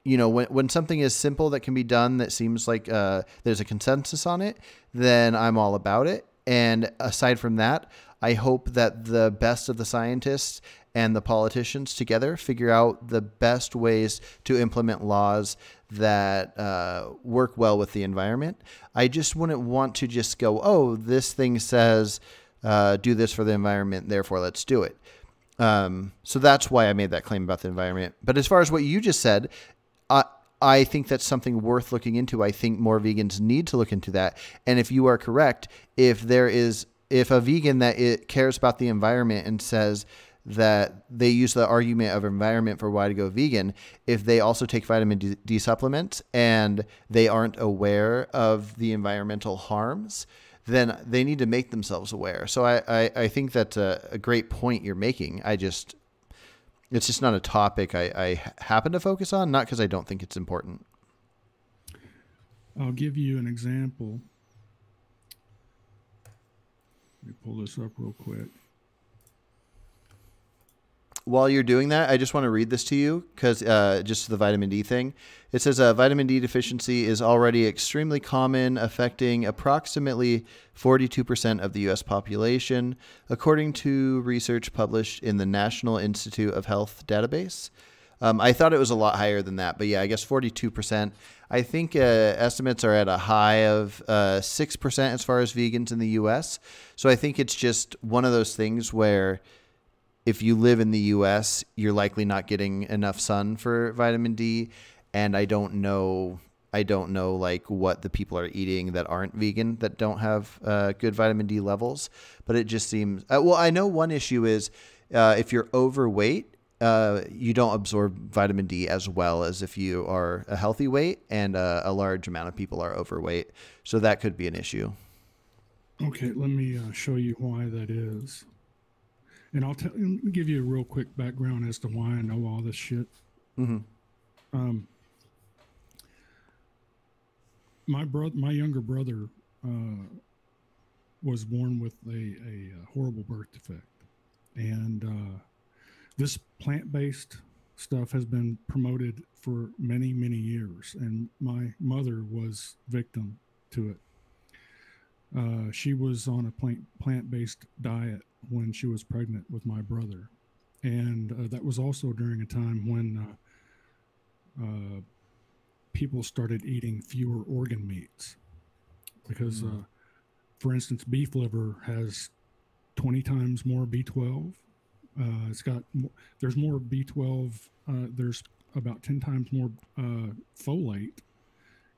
when something is simple that can be done, that seems like there's a consensus on it, then I'm all about it. And aside from that, I hope that the best of the scientists and the politicians together figure out the best ways to implement laws that work well with the environment. I just wouldn't want to just go, oh, this thing says do this for the environment, therefore let's do it. So that's why I made that claim about the environment. But as far as what you just said, I think that's something worth looking into. I think more vegans need to look into that. And if you are correct, if a vegan that cares about the environment and says that they use the argument of environment for why to go vegan, if they also take vitamin D supplements and they aren't aware of the environmental harms, then they need to make themselves aware. So I think that's a great point you're making. It's just not a topic I happen to focus on, not because I don't think it's important. I'll give you an example. Let me pull this up real quick. While you're doing that, I just want to read this to you because just the vitamin D thing. It says vitamin D deficiency is already extremely common, affecting approximately 42% of the U.S. population, according to research published in the National Institute of Health database. I thought it was a lot higher than that, but yeah, I guess 42%. I think estimates are at a high of 6% as far as vegans in the U.S. So I think it's just one of those things where if you live in the U.S., you're likely not getting enough sun for vitamin D. And I don't know like what the people are eating that aren't vegan that don't have good vitamin D levels. But it just seems, well, I know one issue is if you're overweight, you don't absorb vitamin D as well as if you are a healthy weight, and a large amount of people are overweight. So that could be an issue. Okay, let me show you why that is. And let me give you a real quick background as to why I know all this shit. Mm-hmm. My younger brother was born with a horrible birth defect, and this plant-based stuff has been promoted for many, many years, and my mother was victim to it. She was on a plant-based diet when she was pregnant with my brother. And that was also during a time when people started eating fewer organ meats. Because, for instance, beef liver has 20 times more B12. There's more B12. There's about 10 times more folate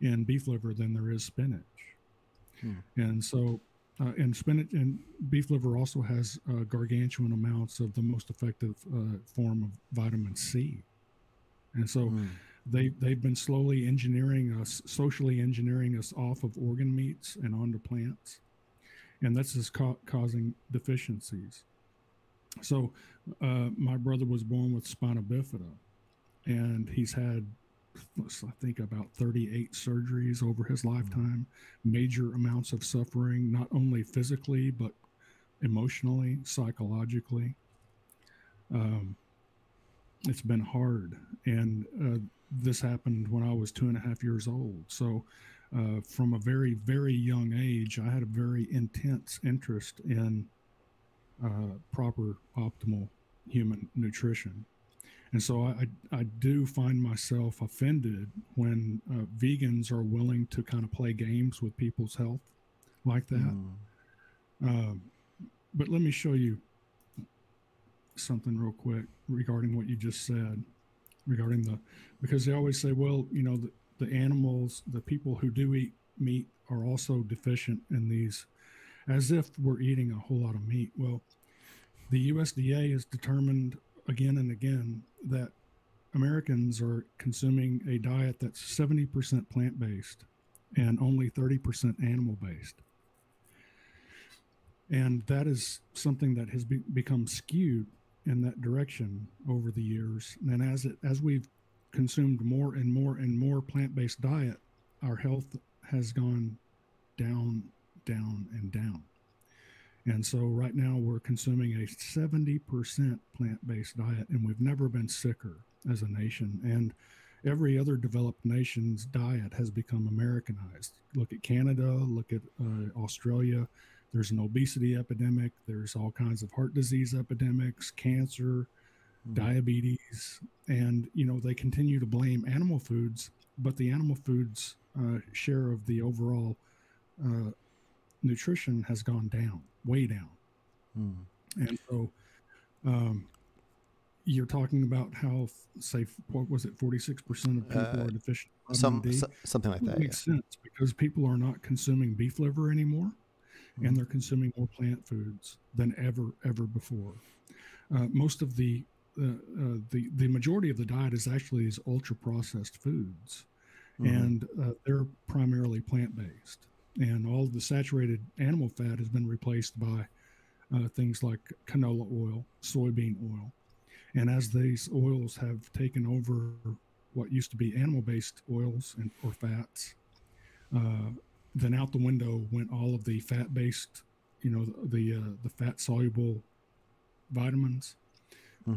in beef liver than there is spinach. And so, and spinach and beef liver also has gargantuan amounts of the most effective form of vitamin C. And so they've been slowly socially engineering us off of organ meats and onto plants. And that's just causing deficiencies. So my brother was born with spina bifida, and he's had, I think, about 38 surgeries over his lifetime, major amounts of suffering, not only physically, but emotionally, psychologically. It's been hard. And this happened when I was 2.5 years old. So from a very, very young age, I had a very intense interest in proper, optimal human nutrition. And so I do find myself offended when vegans are willing to kind of play games with people's health like that. But let me show you something real quick regarding what you just said, because they always say, well, the animals, the people who do eat meat are also deficient in these, as if we're eating a whole lot of meat. Well, the USDA has determined again and again that Americans are consuming a diet that's 70% plant-based and only 30% animal-based. And that is something that has become skewed in that direction over the years. And as we've consumed more and more and more plant-based diet, our health has gone down down and down. And so right now we're consuming a 70% plant-based diet, and we've never been sicker as a nation. And every other developed nation's diet has become Americanized. Look at Canada, look at Australia. There's an obesity epidemic. There's all kinds of heart disease epidemics, cancer, diabetes. And, they continue to blame animal foods, but the animal foods share of the overall nutrition has gone down, way down. And so you're talking about how, say, what was it, 46% of people are deficient in vitamin D? Something like that. That makes sense because people are not consuming beef liver anymore, and they're consuming more plant foods than ever before. Most of the majority of the diet is actually these ultra processed foods, and they're primarily plant based. And all of the saturated animal fat has been replaced by things like canola oil, soybean oil. And as these oils have taken over what used to be animal-based oils or fats, then out the window went all of the fat-based, the fat-soluble vitamins, all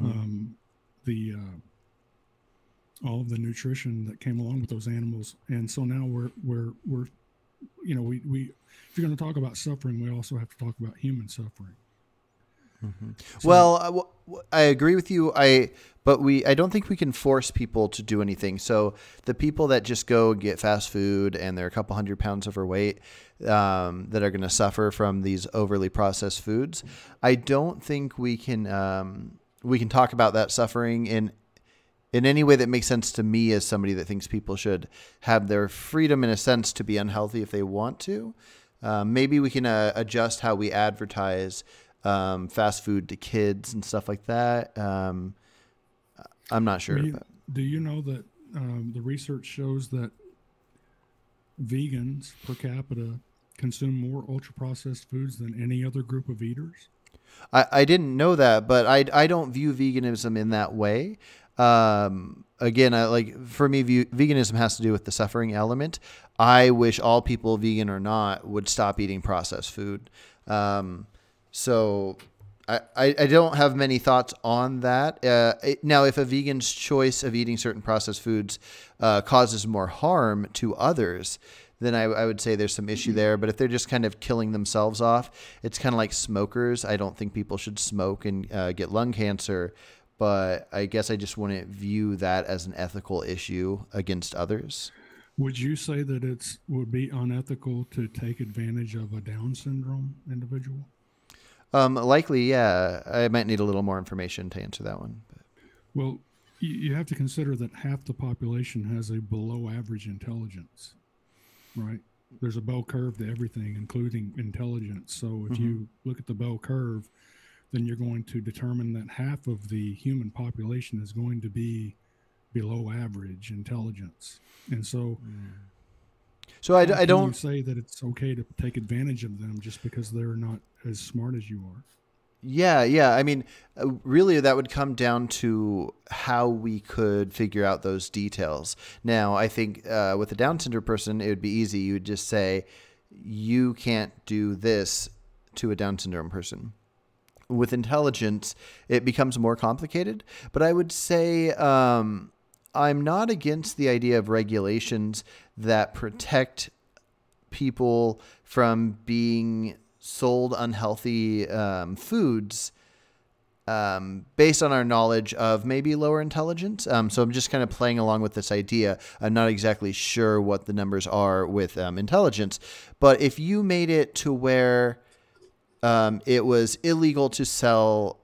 of the nutrition that came along with those animals. And so now we're we if you're going to talk about suffering, we also have to talk about human suffering. So, well, I agree with you. I don't think we can force people to do anything. So the people that just go and get fast food and they're a couple 100 pounds overweight, that are going to suffer from these overly processed foods, I don't think we can talk about that suffering in any way that makes sense to me as somebody that thinks people should have their freedom in a sense to be unhealthy if they want to. Maybe we can adjust how we advertise fast food to kids and stuff like that. I'm not sure. Do you know that the research shows that vegans per capita consume more ultra-processed foods than any other group of eaters? I didn't know that, but I don't view veganism in that way. Again, for me, veganism has to do with the suffering element. I wish all people, vegan or not, would stop eating processed food. So I don't have many thoughts on that. Now, if a vegan's choice of eating certain processed foods causes more harm to others, then I would say there's some issue there. But if they're just kind of killing themselves off, it's kind of like smokers. I don't think people should smoke and get lung cancer. But I guess I just wouldn't view that as an ethical issue against others. Would you say that it would be unethical to take advantage of a Down syndrome individual? Likely, yeah. I might need a little more information to answer that one. But. Well, you have to consider that half the population has a below average intelligence, right? There's a bell curve to everything, including intelligence. So if you look at the bell curve, then you're going to determine that half of the human population is going to be below average intelligence. And so, I don't say that it's okay to take advantage of them just because they're not as smart as you are. Yeah. I mean, really, that would come down to how we could figure out those details. Now, I think with a Down syndrome person, it would be easy. You would just say, you can't do this to a Down syndrome person. With intelligence, it becomes more complicated. But I would say I'm not against the idea of regulations that protect people from being sold unhealthy foods based on our knowledge of maybe lower intelligence. So I'm just kind of playing along with this idea. I'm not exactly sure what the numbers are with intelligence. But if you made it to where it was illegal to sell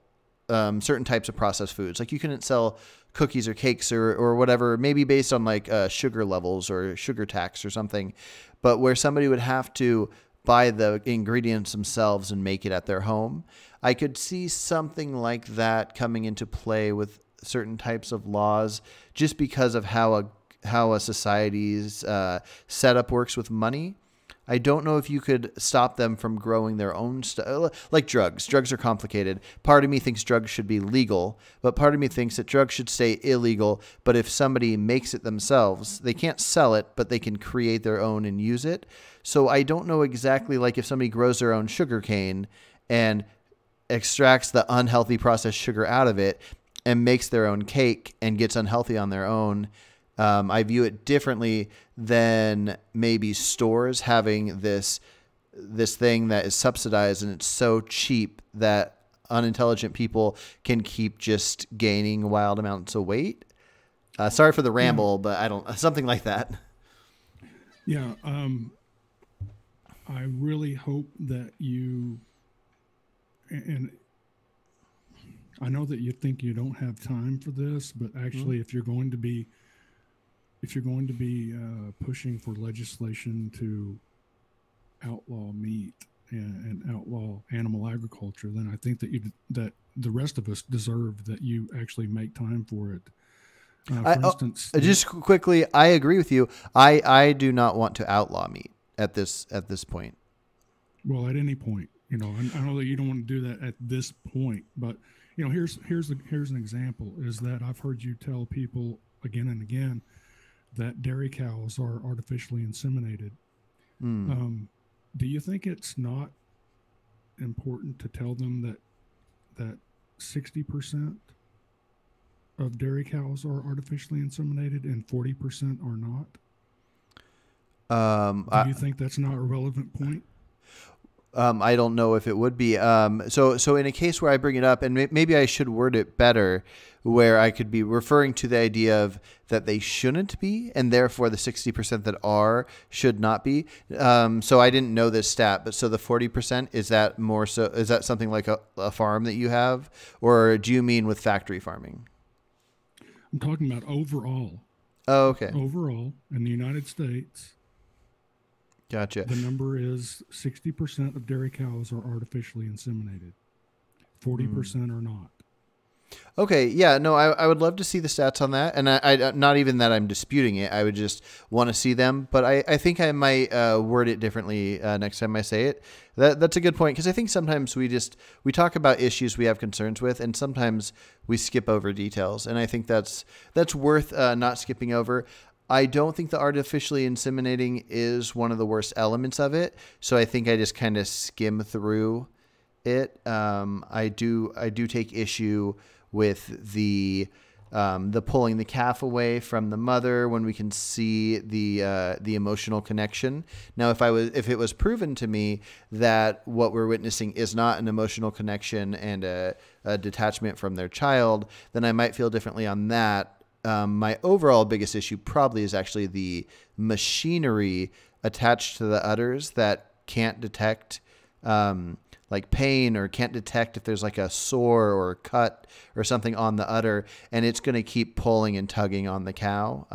certain types of processed foods, like you couldn't sell cookies or cakes or whatever, maybe based on like sugar levels or sugar tax or something, but where somebody would have to buy the ingredients themselves and make it at their home. I could see something like that coming into play with certain types of laws just because of how a society's setup works with money. I don't know if you could stop them from growing their own stuff. Like drugs. Drugs are complicated. Part of me thinks drugs should be legal, but part of me thinks that drugs should stay illegal. But if somebody makes it themselves, they can't sell it, but they can create their own and use it. So I don't know exactly, like if somebody grows their own sugar cane and extracts the unhealthy processed sugar out of it and makes their own cake and gets unhealthy on their own. I view it differently than maybe stores having this thing that is subsidized and it's so cheap that unintelligent people can keep just gaining wild amounts of weight. Sorry for the ramble, but I don't, something like that. Yeah. I really hope that you, and I know that you think you don't have time for this, but actually, if you're going to be pushing for legislation to outlaw meat and outlaw animal agriculture, then I think that the rest of us deserve that you actually make time for it. For instance, just quickly, I agree with you. I do not want to outlaw meat at this point. Well, at any point, I know that you don't want to do that at this point, but here's an example is that I've heard you tell people again and again that dairy cows are artificially inseminated. Do you think it's not important to tell them that 60% of dairy cows are artificially inseminated and 40% are not? Do you think that's not a relevant point? I don't know if it would be. So in a case where I bring it up, and maybe I should word it better, where I could be referring to the idea of that they shouldn't be, and therefore the 60% that are should not be. So I didn't know this stat, but so the 40%, is that more so? Is that something like a farm that you have, or do you mean with factory farming? I'm talking about overall. Oh, okay. Overall, in the United States. Gotcha. The number is 60% of dairy cows are artificially inseminated. 40% are not. Okay. Yeah, no, I would love to see the stats on that. And I not even that I'm disputing it. I would just want to see them. But I think I might word it differently next time I say it. That's a good point. Because I think sometimes we talk about issues we have concerns with, and sometimes we skip over details. And I think that's worth not skipping over. I don't think the artificially inseminating is one of the worst elements of it. So I think I just kind of skim through it. I do take issue with the pulling the calf away from the mother when we can see the emotional connection. Now, if it was proven to me that what we're witnessing is not an emotional connection and a detachment from their child, then I might feel differently on that. My overall biggest issue probably is actually the machinery attached to the udders that can't detect like pain, or can't detect if there's like a sore or a cut or something on the udder, and it's going to keep pulling and tugging on the cow.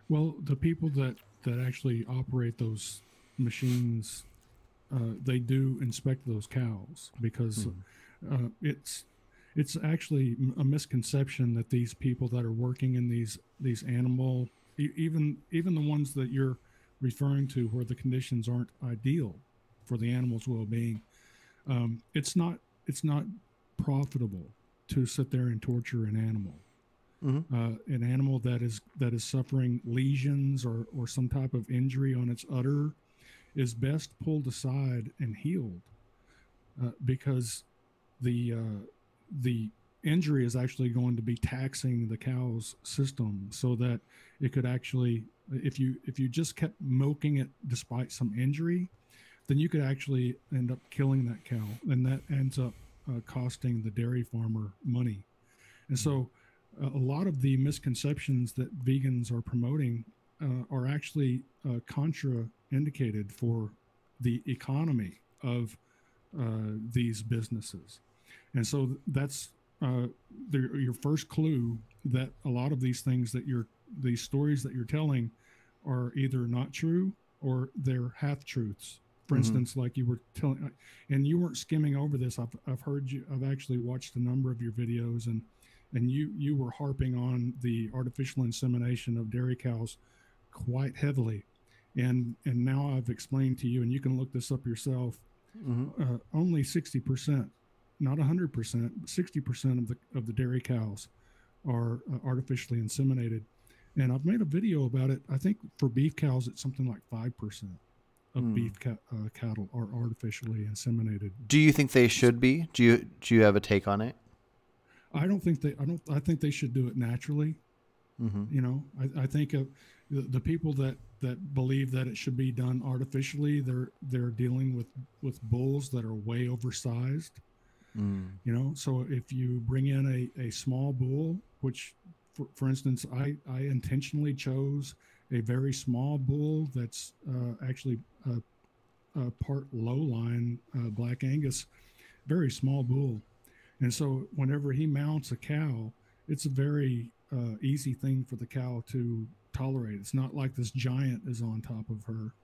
Well, the people that actually operate those machines, they do inspect those cows because it's actually a misconception that these people that are working in these animal, even the ones that you're referring to where the conditions aren't ideal for the animal's well-being, it's not profitable to sit there and torture an animal. An animal that is suffering lesions or some type of injury on its udder is best pulled aside and healed, because the injury is actually going to be taxing the cow's system, so that it could actually, if you just kept milking it despite some injury, then you could actually end up killing that cow, and that ends up costing the dairy farmer money. And so a lot of the misconceptions that vegans are promoting are actually contraindicated for the economy of these businesses. And so that's your first clue that a lot of these things these stories that you're telling are either not true or they're half truths. For instance, like you were telling, and you weren't skimming over this. I've heard you. I've actually watched a number of your videos, and you were harping on the artificial insemination of dairy cows quite heavily. And now I've explained to you, and you can look this up yourself. Only 60%, not 100%, but 60% of the dairy cows are artificially inseminated. And I've made a video about it. I think for beef cows, it's something like 5% of beef cattle are artificially inseminated. Do you think they should be? Do you have a take on it? I think they should do it naturally. You know, I think the people that believe that it should be done artificially, they're dealing with bulls that are way oversized. You know, so if you bring in a small bull, which for instance, I intentionally chose a very small bull that's actually part low line Black Angus, very small bull. And so whenever he mounts a cow, it's a very easy thing for the cow to tolerate. It's not like this giant is on top of her.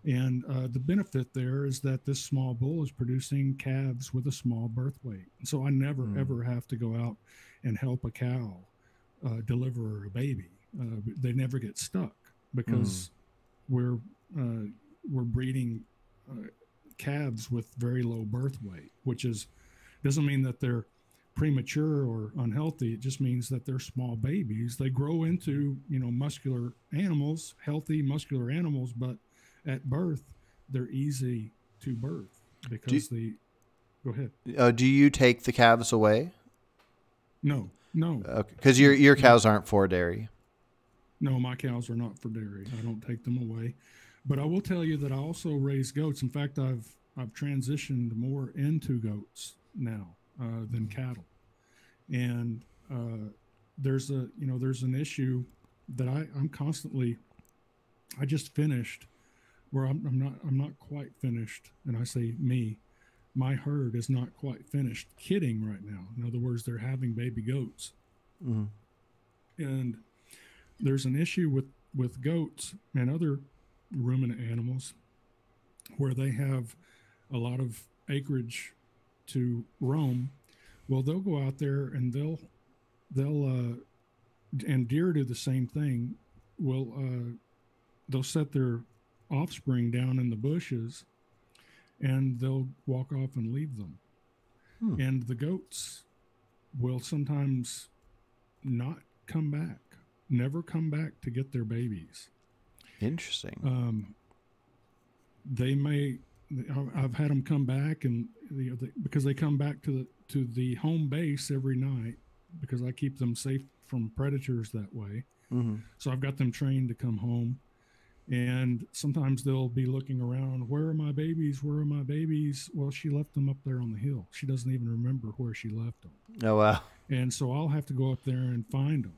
And the benefit there is that this small bull is producing calves with a small birth weight. So I never, ever have to go out and help a cow deliver a baby. They never get stuck because we're breeding calves with very low birth weight, which doesn't mean that they're premature or unhealthy. It just means that they're small babies. They grow into, muscular animals, healthy muscular animals, but at birth, they're easy to birth because go ahead. Do you take the calves away? No. Okay. Because your cows aren't for dairy. No, my cows are not for dairy. I don't take them away. But I will tell you that I also raise goats. In fact, I've transitioned more into goats now than cattle. And there's an issue that I'm constantly. I just finished, where I'm not quite finished, and I say me. My herd is not quite finished kidding right now. In other words, they're having baby goats, and there's an issue with goats and other ruminant animals where they have a lot of acreage to roam. Well, they'll go out there and they'll and deer do the same thing. They'll set their offspring down in the bushes and they'll walk off and leave them. And the goats will sometimes not come back, never come back to get their babies. Interesting. I've had them come back, and because they come back to the home base every night, because I keep them safe from predators that way. So I've got them trained to come home, and sometimes they'll be looking around. Where are my babies? Where are my babies? Well, she left them up there on the hill. She doesn't even remember where she left them. Oh wow! And so I'll have to go up there and find them,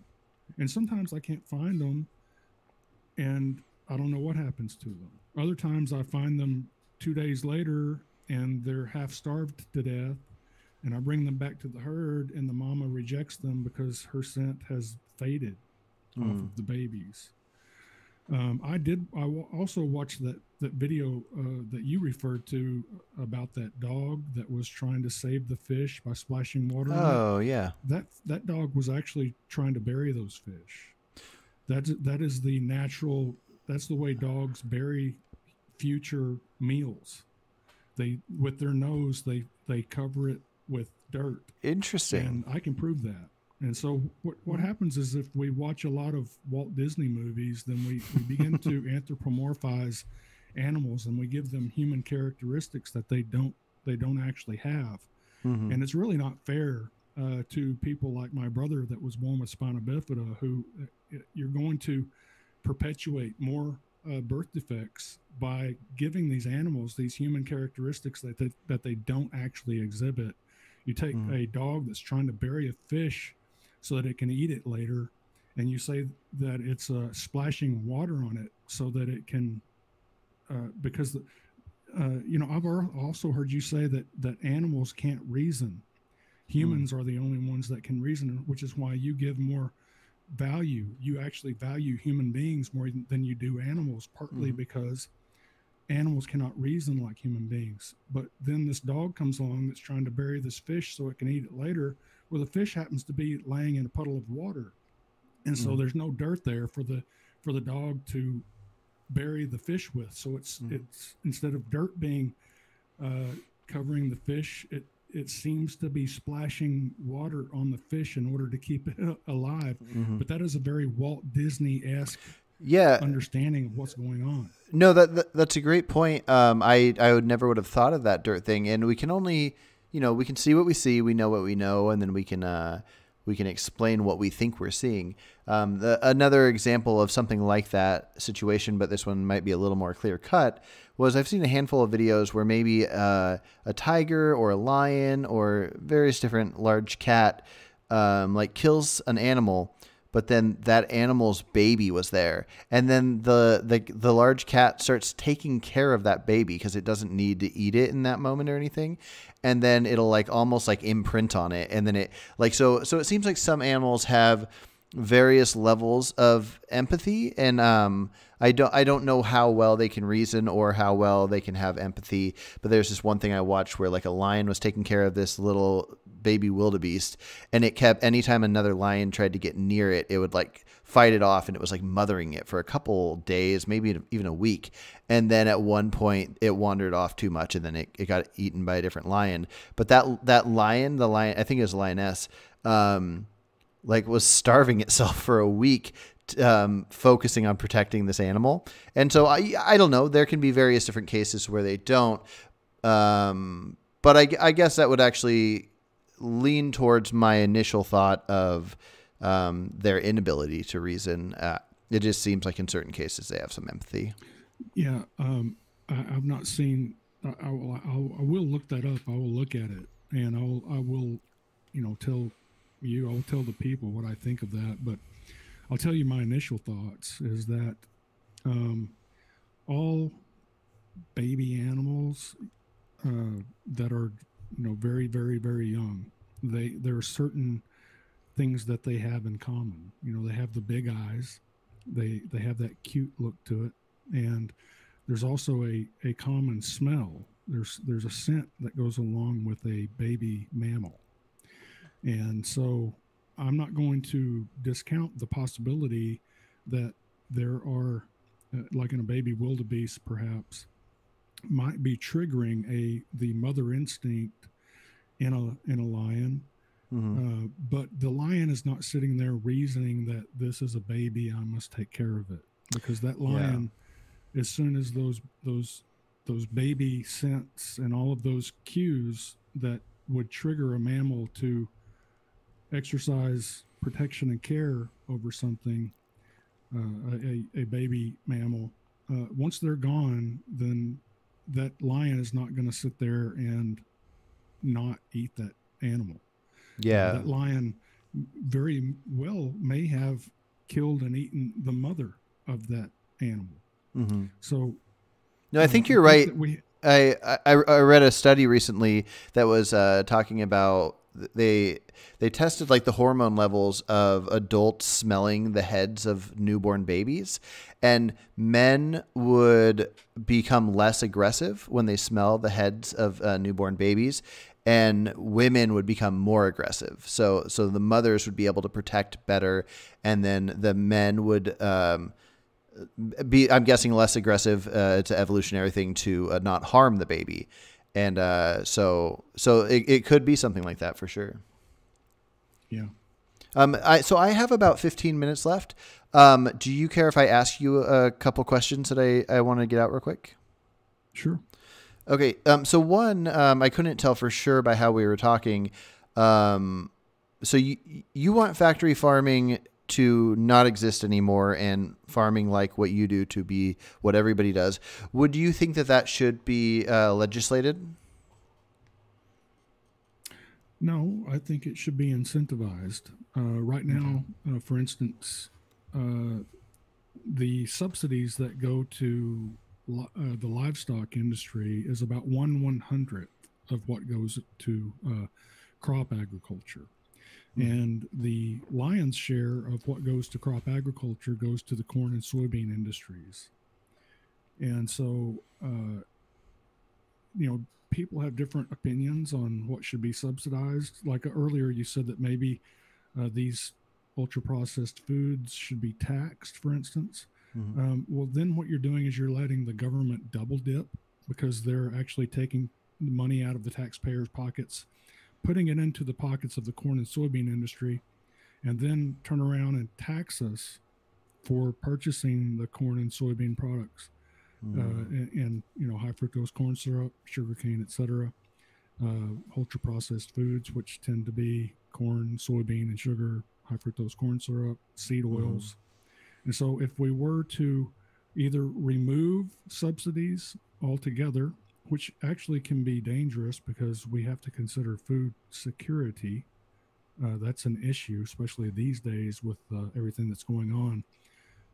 and sometimes I can't find them, and I don't know what happens to them. Other times I find them 2 days later and they're half starved to death, and I bring them back to the herd and the mama rejects them because her scent has faded off of the babies. I also watched that video that you referred to about that dog that was trying to save the fish by splashing water on it. Oh yeah. That dog was actually trying to bury those fish. That is the natural. That's the way dogs bury future meals. They, with their nose, they cover it with dirt. Interesting. And I can prove that. And so what happens is, if we watch a lot of Walt Disney movies, then we begin to anthropomorphize animals, and we give them human characteristics that they don't actually have. And it's really not fair to people like my brother that was born with spina bifida, who you're going to perpetuate more birth defects by giving these animals these human characteristics that they don't actually exhibit. You take a dog that's trying to bury a fish so that it can eat it later, and you say that it's splashing water on it so that it can, because I've also heard you say that animals can't reason. Humans are the only ones that can reason, which is why you give more value. You actually value human beings more than you do animals, partly because animals cannot reason like human beings. But then this dog comes along that's trying to bury this fish so it can eat it later. Well, the fish happens to be laying in a puddle of water, and so there's no dirt there for the dog to bury the fish with. So it's instead of dirt being covering the fish, it seems to be splashing water on the fish in order to keep it alive. But that is a very Walt Disney-esque understanding of what's going on. No, that's a great point. I would have thought of that dirt thing, and we can only, we can see what we see, we know what we know, and then we can explain what we think we're seeing. Another example of something like that situation, but this one might be a little more clear cut, was I've seen a handful of videos where maybe a tiger or a lion or various different large cat like kills an animal, but then that animal's baby was there. And then the large cat starts taking care of that baby because it doesn't need to eat it in that moment or anything. And then it'll like almost like imprint on it. And then it like, so it seems like some animals have various levels of empathy. And I don't know how well they can reason or how well they can have empathy. But there's this one thing I watched where like a lion was taking care of this little baby wildebeest, and it kept, anytime another lion tried to get near it, it would like fight it off, and it was like mothering it for a couple days, maybe even a week. And then at one point it wandered off too much, and then it got eaten by a different lion. But that lion, I think it was a lioness, like was starving itself for a week, focusing on protecting this animal. And so I don't know, there can be various different cases where they don't, but I guess that would actually lean towards my initial thought of their inability to reason. It just seems like in certain cases they have some empathy. Yeah, I've not seen. I will look that up. I will look at it, and I will, tell you. I'll tell the people what I think of that. But I'll tell you my initial thoughts is that all baby animals that are very, very, very young, there are certain things that they have in common. They have the big eyes, they have that cute look to it, and there's also a common smell. There's a scent that goes along with a baby mammal. And so I'm not going to discount the possibility that there are, like in a baby wildebeest perhaps, might be triggering the mother instinct in a lion. Mm-hmm. But the lion is not sitting there reasoning that this is a baby, I must take care of it. Because that lion, as soon as those baby scents and all of those cues that would trigger a mammal to exercise protection and care over something, a baby mammal, once they're gone, then that lion is not going to sit there and not eat that animal. Yeah. That lion very well may have killed and eaten the mother of that animal. Mm-hmm. So, no, I think you're right. I read a study recently that was talking about they tested like the hormone levels of adults smelling the heads of newborn babies, and men would become less aggressive when they smell the heads of newborn babies, and women would become more aggressive. So the mothers would be able to protect better, and then the men would be, I'm guessing, less aggressive. It's an evolutionary thing to not harm the baby. And so it could be something like that for sure. Yeah. So I have about 15 minutes left. Do you care if I ask you a couple questions that I want to get out real quick? Sure. Okay. So one, I couldn't tell for sure by how we were talking. So you want factory farming to not exist anymore, and farming like what you do to be what everybody does. Would you think that should be legislated? No, I think it should be incentivized. Right now, for instance, the subsidies that go to the livestock industry is about 1/100th of what goes to crop agriculture. And the lion's share of what goes to crop agriculture goes to the corn and soybean industries. And so, people have different opinions on what should be subsidized. Like earlier, you said that maybe these ultra-processed foods should be taxed, for instance. Well, then what you're doing is you're letting the government double dip because they're actually taking the money out of the taxpayers' pockets, putting it into the pockets of the corn and soybean industry, and then turn around and tax us for purchasing the corn and soybean products, and high fructose corn syrup, sugarcane, etc. Ultra processed foods, which tend to be corn, soybean, and sugar, high fructose corn syrup, seed oils. And so, if we were to either remove subsidies altogether, which actually can be dangerous because we have to consider food security. That's an issue, especially these days with everything that's going on.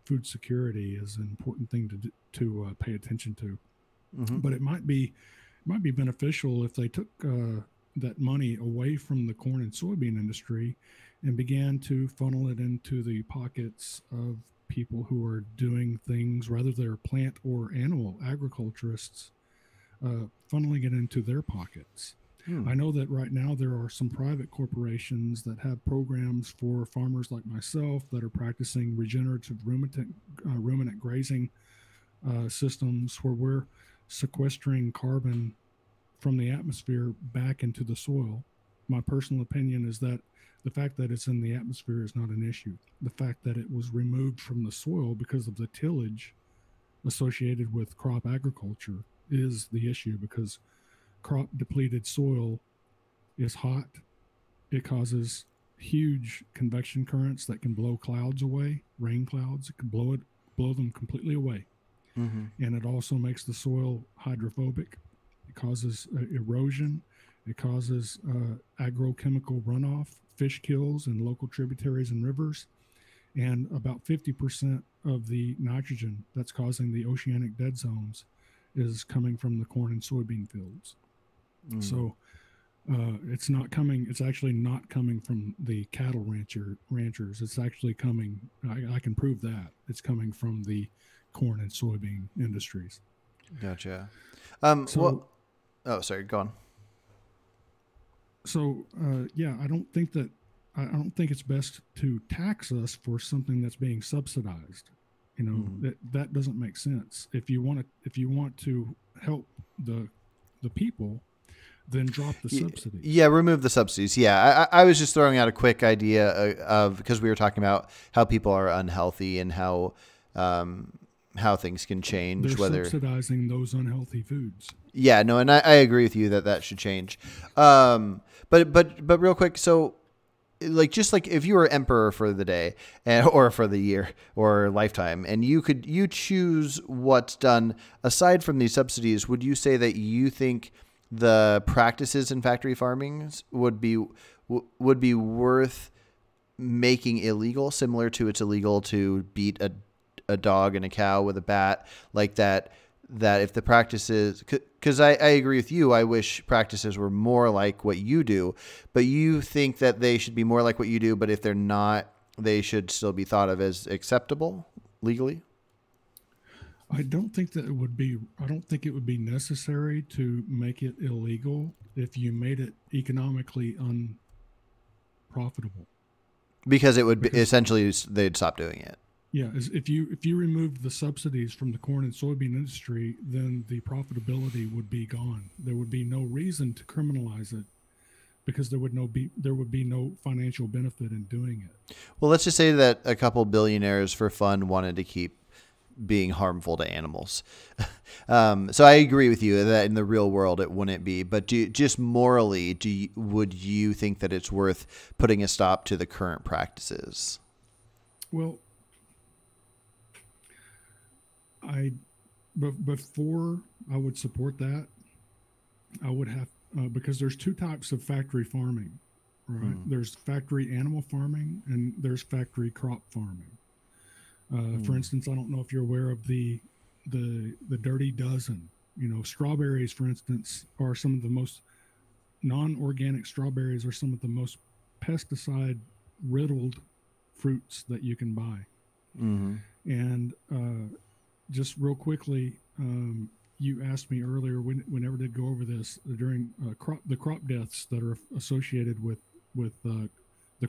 Food security is an important thing to pay attention to. But it might be beneficial if they took that money away from the corn and soybean industry and began to funnel it into the pockets of people who are doing things, rather they're plant or animal agriculturists, funneling it into their pockets. I know that right now there are some private corporations that have programs for farmers like myself that are practicing regenerative ruminant grazing systems where we're sequestering carbon from the atmosphere back into the soil. My personal opinion is that the fact that it's in the atmosphere is not an issue. The fact that it was removed from the soil because of the tillage associated with crop agriculture is the issue, because crop depleted soil is hot. It causes huge convection currents that can blow clouds away, rain clouds. It can blow them completely away. And it also makes the soil hydrophobic. It causes erosion. It causes agrochemical runoff, fish kills in local tributaries and rivers. And about 50% of the nitrogen that's causing the oceanic dead zones is coming from the corn and soybean fields. So it's actually not coming from the cattle ranchers. It's actually coming, I can prove that. It's coming from the corn and soybean industries. Gotcha. So, sorry, go on. So, I don't think it's best to tax us for something that's being subsidized. That doesn't make sense. If you want to help the people, then drop the subsidies. Yeah, remove the subsidies. Yeah, I was just throwing out a quick idea of because we were talking about how people are unhealthy and how things can change. They're subsidizing those unhealthy foods. Yeah, no, and I agree with you that should change. But real quick, so just like if you were emperor for the day or for the year or lifetime, and you choose what's done aside from these subsidies, would you say that you think the practices in factory farming would be worth making illegal, similar to it's illegal to beat a dog and a cow with a bat, like that if the practices, because I agree with you, I wish practices were more like what you do, but you think that they should be more like what you do, but if they're not, they should still be thought of as acceptable legally? I don't think it would be necessary to make it illegal if you made it economically unprofitable. Because it would be essentially they'd stop doing it. Yeah, if you removed the subsidies from the corn and soybean industry, then the profitability would be gone. There would be no reason to criminalize it because there would be no financial benefit in doing it. Well, let's just say that a couple billionaires for fun wanted to keep being harmful to animals. So I agree with you that in the real world it wouldn't be, but just morally, would you think that it's worth putting a stop to the current practices? Well, before I would support that, I would have, because there's two types of factory farming, right? There's factory animal farming and there's factory crop farming. For instance, I don't know if you're aware of the Dirty Dozen. Strawberries, for instance, are some of the most non-organic strawberries are some of the most pesticide riddled fruits that you can buy. And just real quickly, you asked me earlier, we never did go over this, during the crop deaths that are associated with the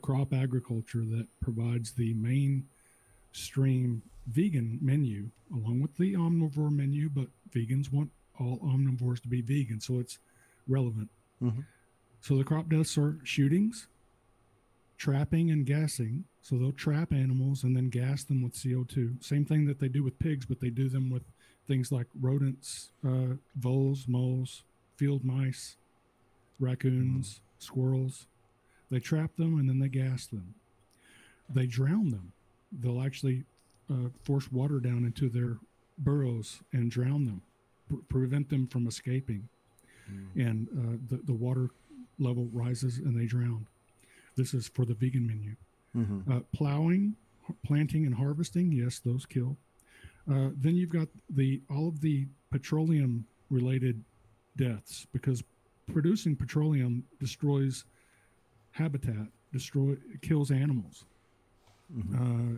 crop agriculture that provides the mainstream vegan menu along with the omnivore menu, but vegans want all omnivores to be vegan, so it's relevant. Mm-hmm. So the crop deaths are shootings, trapping, and gassing. So they'll trap animals and then gas them with CO2. Same thing that they do with pigs, but they do them with things like rodents, voles, moles, field mice, raccoons, squirrels. They trap them and then they gas them. They drown them. They'll actually force water down into their burrows and drown them, prevent them from escaping. And the water level rises and they drown. This is for the vegan menu. Mm-hmm. Plowing, planting, and harvesting, yes, those kill. Then you've got all of the petroleum-related deaths, because producing petroleum destroys habitat, kills animals. Mm-hmm.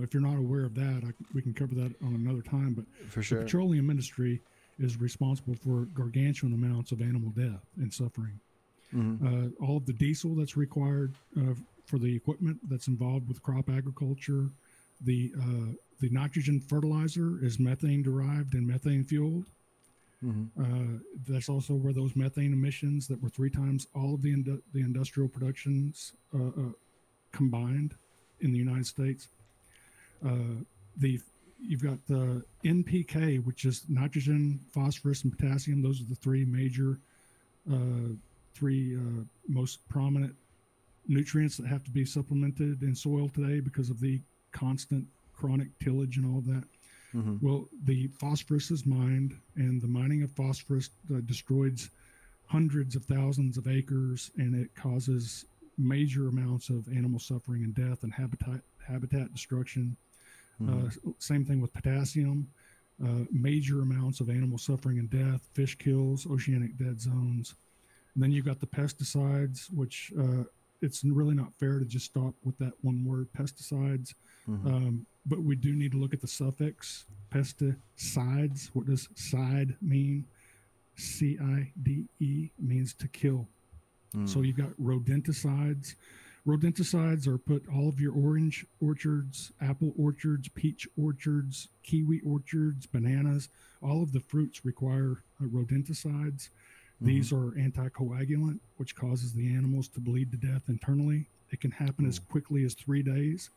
If you're not aware of that, we can cover that on another time. But For sure. the petroleum industry is responsible for gargantuan amounts of animal death and suffering. Mm-hmm. All of the diesel that's required for the equipment that's involved with crop agriculture, the nitrogen fertilizer is methane derived and methane fueled. Mm-hmm. That's also where those methane emissions that were 3 times all of the industrial productions combined in the United States. You've got the NPK, which is nitrogen, phosphorus, and potassium. Those are the 3 major, most prominent nutrients that have to be supplemented in soil today because of the constant chronic tillage and all of that. Mm-hmm. Well, the phosphorus is mined, and the mining of phosphorus destroys hundreds of thousands of acres, and it causes major amounts of animal suffering and death and habitat destruction. Same thing with potassium, major amounts of animal suffering and death, fish kills, oceanic dead zones. And then you've got the pesticides, which it's really not fair to just stop with that one word, pesticides. Mm-hmm. But we do need to look at the suffix, pesticides. What does side mean? CIDE means to kill. So you've got rodenticides. Rodenticides are put all of your orange orchards, apple orchards, peach orchards, kiwi orchards, bananas. All of the fruits require rodenticides. These are anticoagulant, which causes the animals to bleed to death internally. It can happen as quickly as 3 days,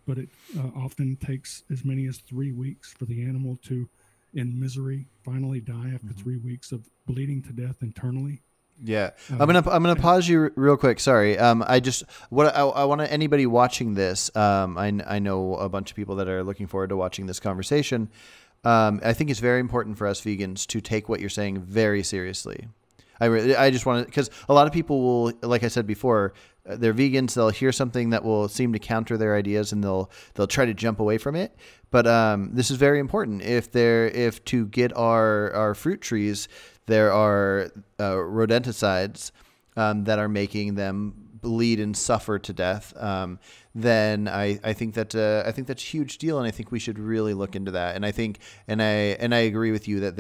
but it often takes as many as 3 weeks for the animal to, in misery, finally die after 3 weeks of bleeding to death internally. Yeah, I'm gonna pause you real quick. Sorry. I want anybody watching this. I know a bunch of people that are looking forward to watching this conversation. I think it's very important for us vegans to take what you're saying very seriously. I just want to, because a lot of people will, like I said before, they're vegans. They'll hear something that will seem to counter their ideas, and they'll try to jump away from it. But this is very important. If to get our fruit trees, there are rodenticides that are making them bleed and suffer to death, then I think that's a huge deal, and I think we should really look into that. And I think, and I agree with you that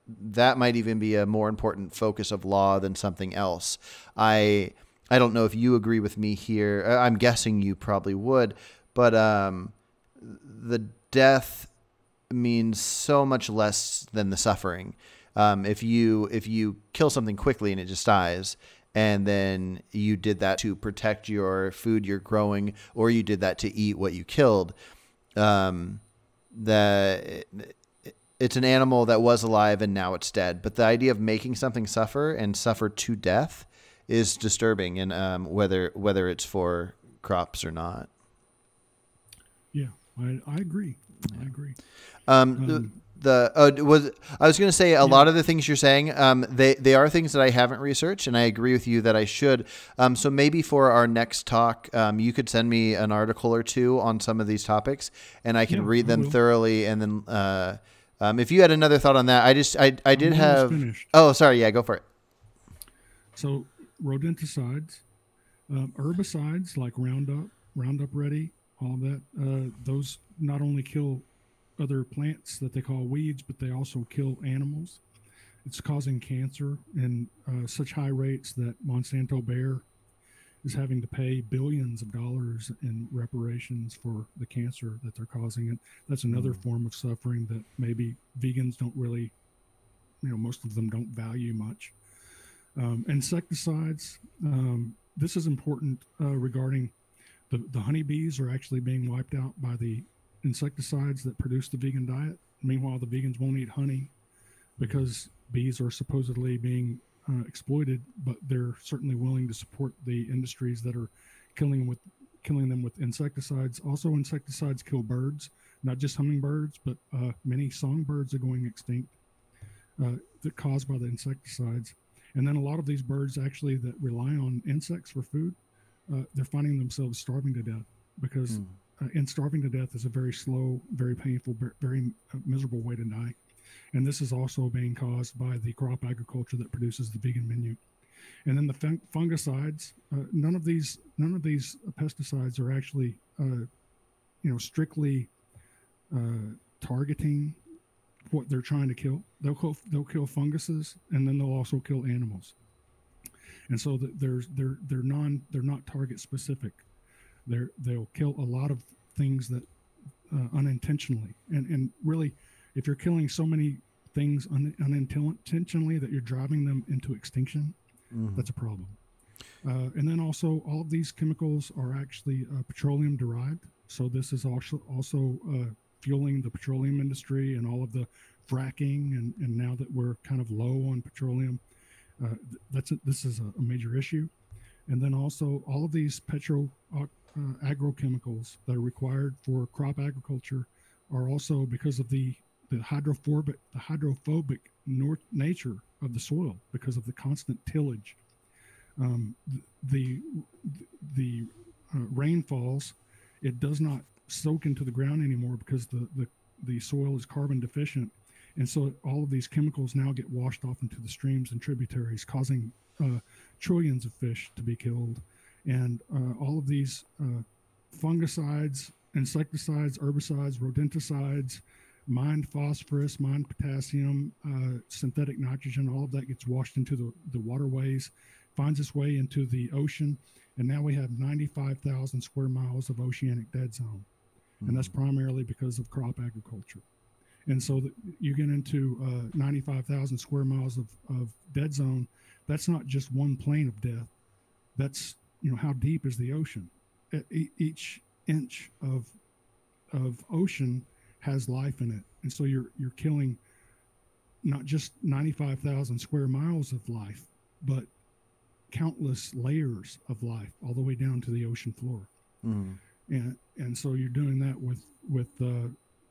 that might even be a more important focus of law than something else. I don't know if you agree with me here. I'm guessing you probably would, but the death means so much less than the suffering. If you kill something quickly and it just dies, and then you did that to protect your food you're growing, or you did that to eat what you killed, it's an animal that was alive and now it's dead. But the idea of making something suffer to death is disturbing, and whether it's for crops or not. Yeah, I agree. I agree. I was going to say a lot of the things you're saying, they are things that I haven't researched, and I agree with you that I should. So maybe for our next talk, you could send me an article or 2 on some of these topics, and I can read them thoroughly. And then if you had another thought on that, I did have. Finished. Oh, sorry. Yeah, go for it. So rodenticides, herbicides like Roundup Ready, all that. Those not only kill other plants that they call weeds, but they also kill animals. It's causing cancer in such high rates that Monsanto Bayer is having to pay billions of dollars in reparations for the cancer that they're causing. And that's another form of suffering that maybe vegans don't really, most of them don't value much. Insecticides, this is important regarding the honeybees are actually being wiped out by the insecticides that produce the vegan diet. Meanwhile, the vegans won't eat honey because bees are supposedly being exploited, but they're certainly willing to support the industries that are killing them with insecticides. Also, insecticides kill birds, not just hummingbirds, but many songbirds are going extinct. That caused by the insecticides. And then a lot of these birds actually that rely on insects for food, they're finding themselves starving to death because and starving to death is a very slow, very painful, very miserable way to die. And this is also being caused by the crop agriculture that produces the vegan menu. And then the fungicides, none of these pesticides are actually, strictly targeting what they're trying to kill. They'll kill funguses, and then they'll also kill animals. And so they're not target specific. They'll kill a lot of things that unintentionally, and really, if you're killing so many things unintentionally that you're driving them into extinction, that's a problem. And then also, all of these chemicals are actually petroleum derived. So this is also fueling the petroleum industry and all of the fracking. And now that we're kind of low on petroleum, this is a major issue. And then also, all of these agrochemicals that are required for crop agriculture are also because of the hydrophobic nature of the soil, because of the constant tillage. The rain falls, it does not soak into the ground anymore because the soil is carbon deficient, and so all of these chemicals now get washed off into the streams and tributaries, causing trillions of fish to be killed. And all of these fungicides, insecticides, herbicides, rodenticides, mined phosphorus, mined potassium, synthetic nitrogen, all of that gets washed into the waterways, finds its way into the ocean, and now we have 95,000 square miles of oceanic dead zone. And that's primarily because of crop agriculture. And so you get into 95,000 square miles of dead zone. That's not just one plane of death. That's, how deep is the ocean? Each inch of ocean has life in it. And so you're killing not just 95,000 square miles of life, but countless layers of life all the way down to the ocean floor. And so you're doing that with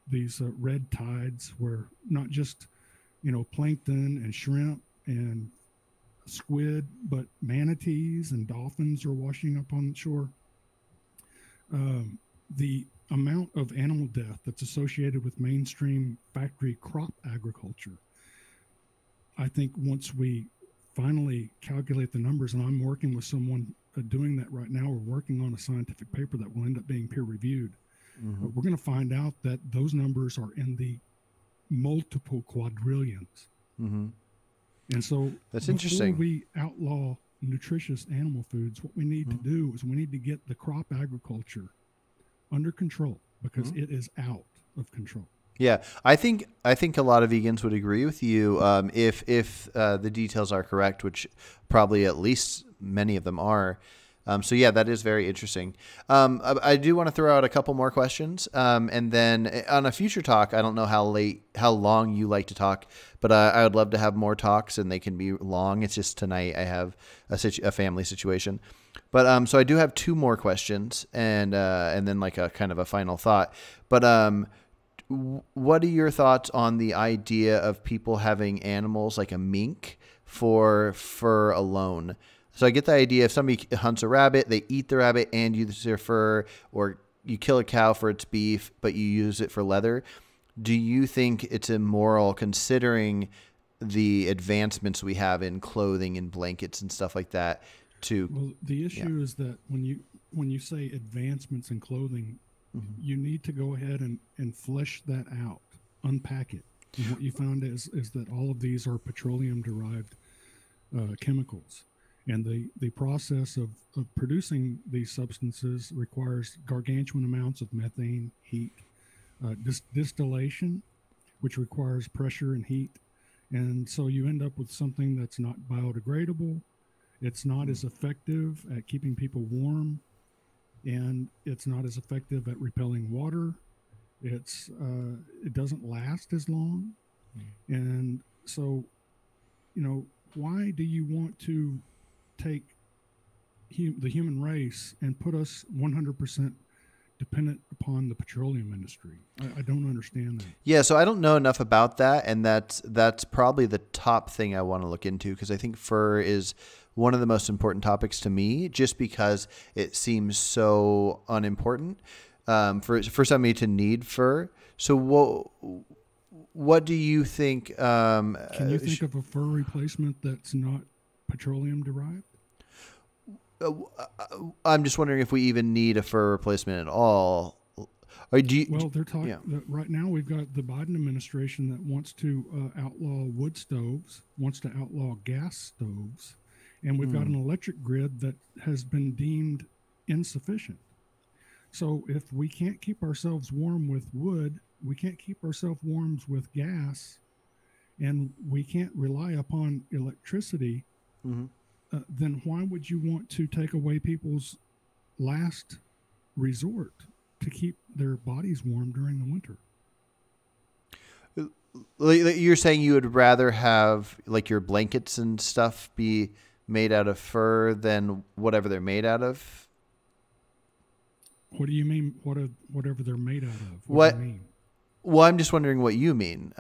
these red tides, where not just plankton and shrimp and squid, but manatees and dolphins are washing up on the shore. The amount of animal death that's associated with mainstream factory crop agriculture, I think once we finally calculate the numbers, and I'm working with someone doing that right now, we're working on a scientific paper that will end up being peer reviewed. We're going to find out that those numbers are in the multiple quadrillions. And so that's interesting. Before we outlaw nutritious animal foods, what we need to do is we need to get the crop agriculture under control, because it is out of control. Yeah, I think a lot of vegans would agree with you if the details are correct, which probably at least many of them are. So yeah, that is very interesting. I do want to throw out a couple more questions, and then on a future talk, I don't know how long you like to talk, but I would love to have more talks, and they can be long. It's just tonight I have a family situation, but so I do have two more questions, and then like a kind of a final thought. But what are your thoughts on the idea of people having animals like a mink for fur alone? So I get the idea, if somebody hunts a rabbit, they eat the rabbit and use their fur, or you kill a cow for its beef, but you use it for leather. Do you think it's immoral, considering the advancements we have in clothing and blankets and stuff like that? Well, the issue is that when you say advancements in clothing, you need to go ahead and flesh that out, unpack it. And what you found is that all of these are petroleum derived chemicals. And the process of producing these substances requires gargantuan amounts of methane, heat, distillation, which requires pressure and heat. And so you end up with something that's not biodegradable. It's not as effective at keeping people warm, and it's not as effective at repelling water. It doesn't last as long. And so, why do you want to take the human race and put us 100% dependent upon the petroleum industry? I don't understand that. Yeah, so I don't know enough about that, and that's probably the top thing I want to look into, because I think fur is one of the most important topics to me, just because it seems so unimportant for somebody to need fur. So what do you think? Can you think of a fur replacement that's not petroleum derived? I'm just wondering if we even need a fur replacement at all. Or They're talking right now. We've got the Biden administration that wants to outlaw wood stoves, wants to outlaw gas stoves, and we've got an electric grid that has been deemed insufficient. So if we can't keep ourselves warm with wood, we can't keep ourselves warm with gas, and we can't rely upon electricity, then why would you want to take away people's last resort to keep their bodies warm during the winter? You're saying you would rather have like your blankets and stuff be made out of fur than whatever they're made out of? What do you mean? Whatever they're made out of? What do you mean? Well, I'm just wondering what you mean.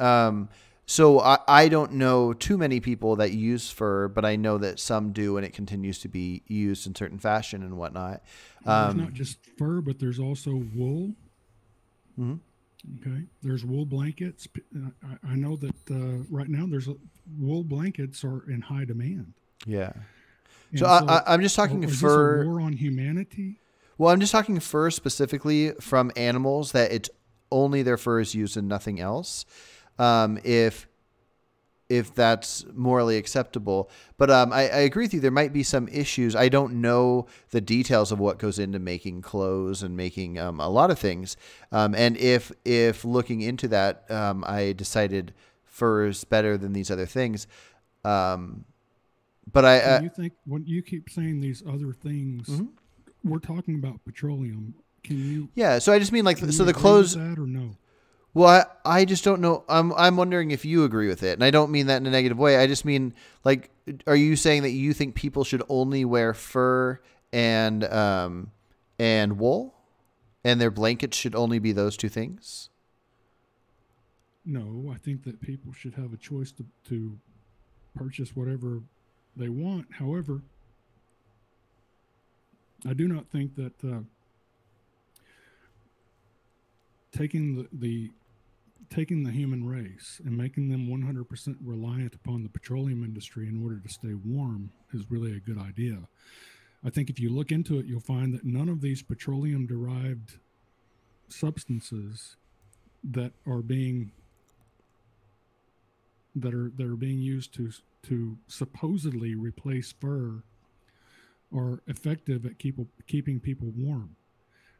So I don't know too many people that use fur, but I know that some do, and it continues to be used in certain fashion and whatnot. There's not just fur, but there's also wool. Mm-hmm. Okay. There's wool blankets. I know that right now wool blankets are in high demand. Yeah. And so I'm just talking is fur. This a war on humanity? Well, I'm just talking fur specifically from animals that it's only their fur is used and nothing else. If that's morally acceptable. But I agree with you. There might be some issues. I don't know the details of what goes into making clothes and making a lot of things. And if looking into that, I decided fur is better than these other things. But you think when you keep saying these other things, we're talking about petroleum. Can you? Yeah. So I just mean so the clothes. That or no? Well, I just don't know. I'm wondering if you agree with it, and I don't mean that in a negative way. I just mean are you saying that you think people should only wear fur and wool, and their blankets should only be those two things? No, I think that people should have a choice to purchase whatever they want. However, I do not think that taking the human race and making them 100% reliant upon the petroleum industry in order to stay warm is really a good idea. I think if you look into it, you'll find that none of these petroleum-derived substances that are being used to supposedly replace fur are effective at keeping people warm.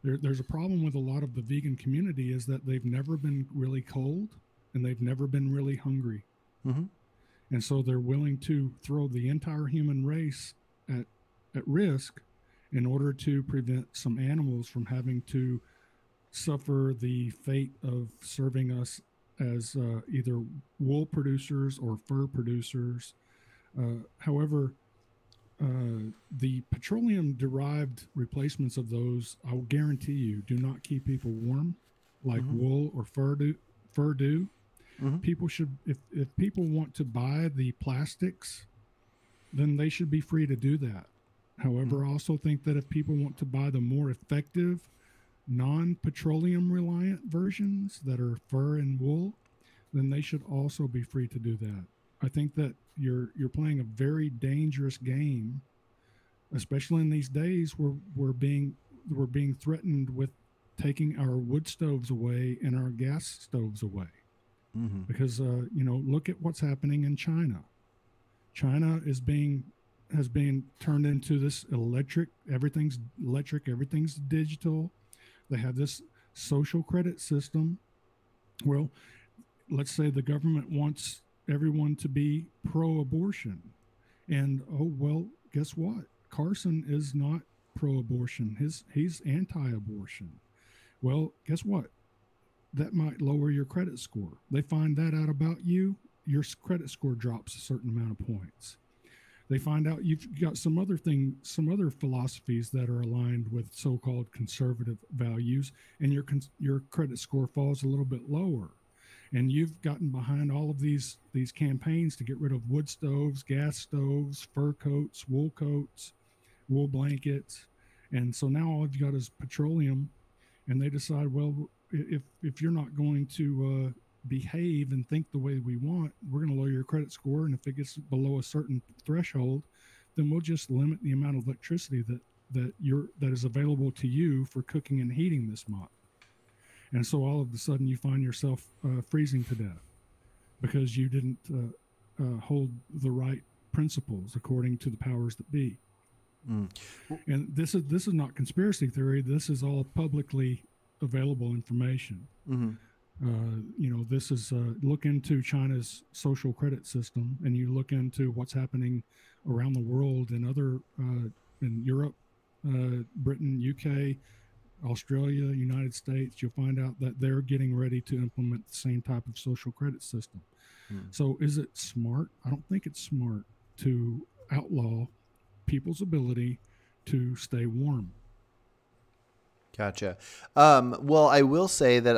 There's a problem with a lot of the vegan community is that they've never been really cold and they've never been really hungry. Mm-hmm. And so they're willing to throw the entire human race at risk in order to prevent some animals from having to suffer the fate of serving us as either wool producers or fur producers. However, the petroleum-derived replacements of those, I will guarantee you, do not keep people warm like wool or fur do. Mm-hmm. People should, if people want to buy the plastics, then they should be free to do that. However, I also think that if people want to buy the more effective, non-petroleum reliant versions that are fur and wool, then they should also be free to do that. I think that you're playing a very dangerous game, especially in these days where we're being threatened with taking our wood stoves away and our gas stoves away. Mm-hmm. Because look at what's happening in China. China has been turned into this electric. Everything's electric. Everything's digital. They have this social credit system. Well, let's say the government wants everyone to be pro-abortion, and oh well, guess what? Carson is not pro-abortion. He's anti-abortion. Well, guess what? That might lower your credit score. They find that out about you, your credit score drops a certain amount of points. They find out you've got some other philosophies that are aligned with so-called conservative values, and your credit score falls a little bit lower. And you've gotten behind all of these campaigns to get rid of wood stoves, gas stoves, fur coats, wool blankets, and so now all you've got is petroleum. And they decide, well, if you're not going to behave and think the way we want, we're going to lower your credit score. And if it gets below a certain threshold, then we'll just limit the amount of electricity that is available to you for cooking and heating this month. And so all of a sudden you find yourself freezing to death because you didn't hold the right principles according to the powers that be. Mm. And this is not conspiracy theory. This is all publicly available information. Mm-hmm. This is look into China's social credit system, and you look into what's happening around the world in other in Europe, Britain, UK, Australia, United States. You'll find out that they're getting ready to implement the same type of social credit system. So is it smart? I don't think it's smart to outlaw people's ability to stay warm. Gotcha. Well, I will say that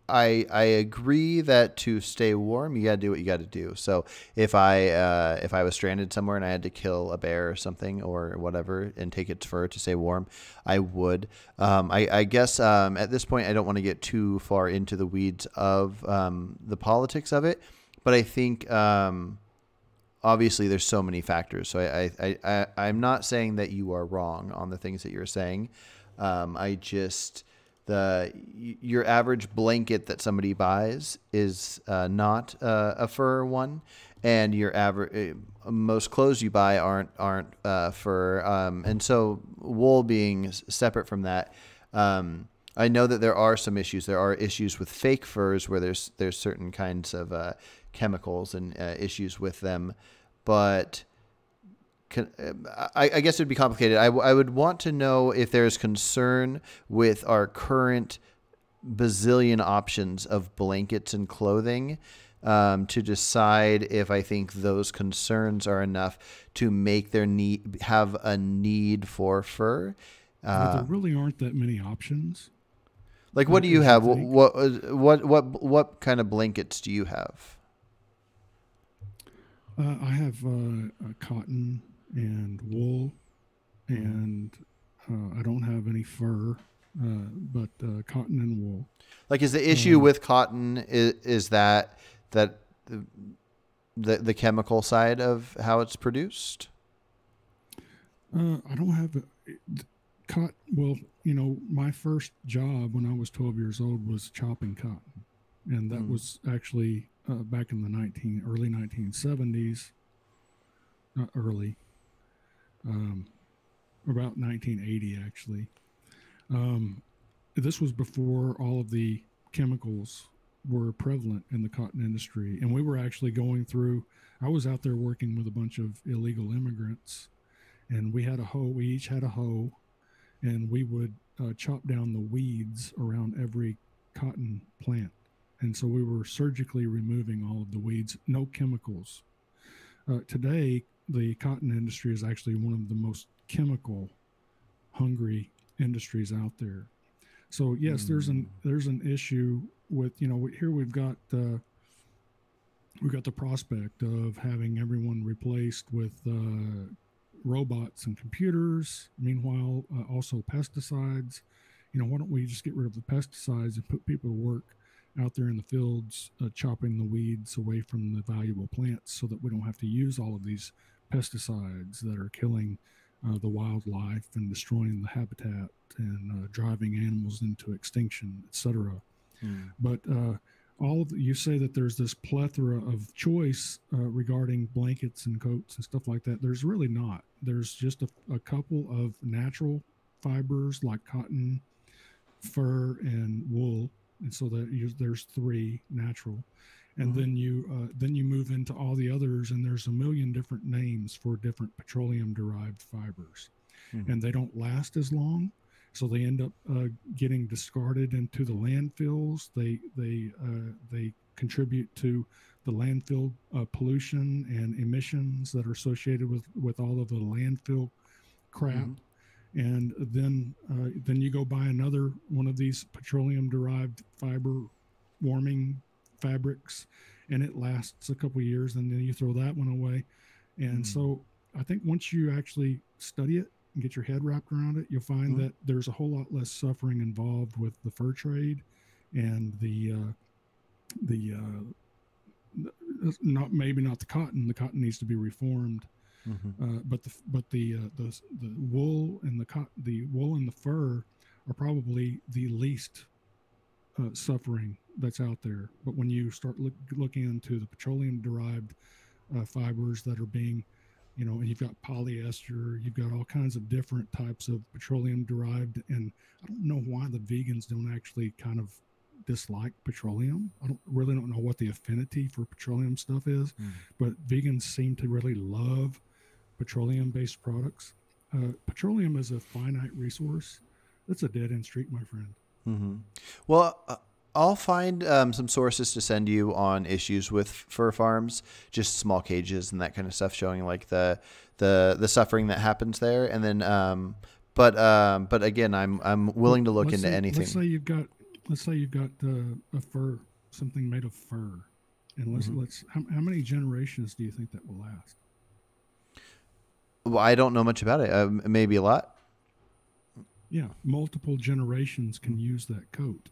I agree that to stay warm, you got to do what you got to do. So if I was stranded somewhere and I had to kill a bear or something or whatever and take its fur to stay warm, I would. I guess at this point, I don't want to get too far into the weeds of the politics of it, but I think obviously there's so many factors. So I'm not saying that you are wrong on the things that you're saying. Your average blanket that somebody buys is not a fur one, and your average most clothes you buy aren't fur, and so wool being separate from that. I know that there are some issues. There are issues with fake furs where there's certain kinds of chemicals and issues with them, but I guess it would be complicated. I would want to know if there's concern with our current bazillion options of blankets and clothing to decide if I think those concerns are enough to make have a need for fur. There really aren't that many options. Like, what do you have? What kind of blankets do you have? I have cotton and wool, and I don't have any fur, but cotton and wool. Like, is the issue with cotton is that the chemical side of how it's produced? I don't have cotton. Well, my first job when I was 12 years old was chopping cotton, and that was actually back in the early 1970s. Not early. About 1980, actually. This was before all of the chemicals were prevalent in the cotton industry. And we were actually I was out there working with a bunch of illegal immigrants, and we each had a hoe, and we would chop down the weeds around every cotton plant. And so we were surgically removing all of the weeds, no chemicals. Today, the cotton industry is actually one of the most chemical hungry industries out there. So yes, there's an issue with, here we've got the prospect of having everyone replaced with robots and computers. Meanwhile, also pesticides. Why don't we just get rid of the pesticides and put people to work out there in the fields, chopping the weeds away from the valuable plants so that we don't have to use all of these pesticides that are killing the wildlife and destroying the habitat and driving animals into extinction, etc. But you say that there's this plethora of choice regarding blankets and coats and stuff like that. There's really not. There's just a couple of natural fibers like cotton, fur, and wool, and so there's three natural, and then you move into all the others, and there's a million different names for different petroleum derived fibers, and they don't last as long. So they end up getting discarded into the landfills. They contribute to the landfill pollution and emissions that are associated with all of the landfill crap. And then you go buy another one of these petroleum derived fiber warming fabrics, and it lasts a couple of years, and then you throw that one away. And so I think once you actually study it and get your head wrapped around it, you'll find that there's a whole lot less suffering involved with the fur trade and the maybe not the cotton. The cotton needs to be reformed, but the wool and the wool and the fur are probably the least suffering that's out there. But when you start looking into the petroleum derived fibers that are being, and you've got polyester, you've got all kinds of different types of petroleum derived. And I don't know why the vegans don't actually kind of dislike petroleum. I don't know what the affinity for petroleum stuff is, but vegans seem to really love petroleum based products. Petroleum is a finite resource. That's a dead end street, my friend. Well, I'll find some sources to send you on issues with fur farms, just small cages and that kind of stuff, showing like the suffering that happens there. And then, but again, I'm willing to look into anything. Let's say you've got a fur, something made of fur, and how many generations do you think that will last? Well, I don't know much about it. Maybe a lot. Yeah, multiple generations can use that coat.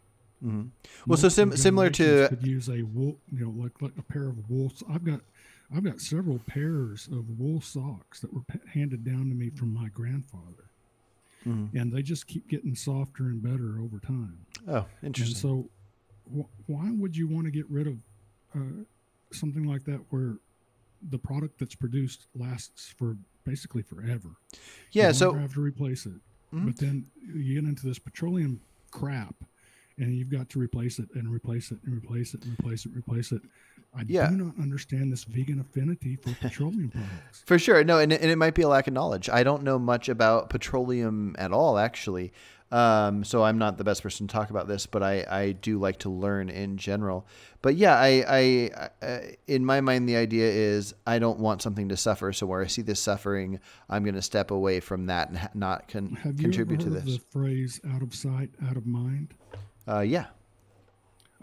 Well, so similar to could use a wool, like a pair of wool. I've got several pairs of wool socks that were handed down to me from my grandfather, and they just keep getting softer and better over time. Oh, interesting. And so, why would you want to get rid of something like that, where the product that's produced lasts for basically forever? Yeah, so you have to replace it, but then you get into this petroleum crap. And you've got to replace it and replace it and replace it and replace it. I do not understand this vegan affinity for petroleum products. For sure. No, and it might be a lack of knowledge. I don't know much about petroleum at all, actually. So I'm not the best person to talk about this, but I do like to learn in general. But yeah, I in my mind, the idea is I don't want something to suffer. So where I see this suffering, I'm going to step away from that and not contribute to this. Have you ever heard of the phrase "out of sight, out of mind"? Yeah.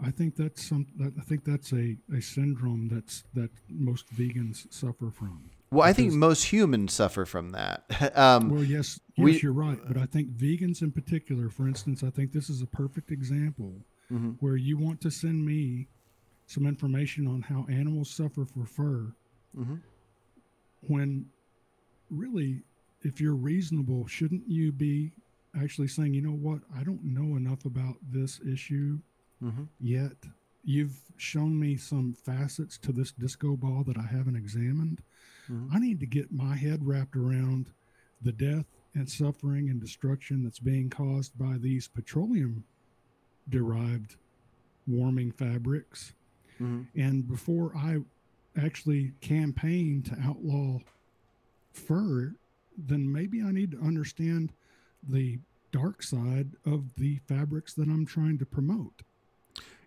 I think that's a syndrome that most vegans suffer from. Well, I think most humans suffer from that. Well, yes, you're right. But I think vegans in particular, for instance, I think this is a perfect example where you want to send me some information on how animals suffer for fur, when really, if you're reasonable, shouldn't you be actually saying, you know what, I don't know enough about this issue yet. You've shown me some facets to this disco ball that I haven't examined. I need to get my head wrapped around the death and suffering and destruction that's being caused by these petroleum derived warming fabrics. And before I actually campaign to outlaw fur, then maybe I need to understand the dark side of the fabrics that I'm trying to promote.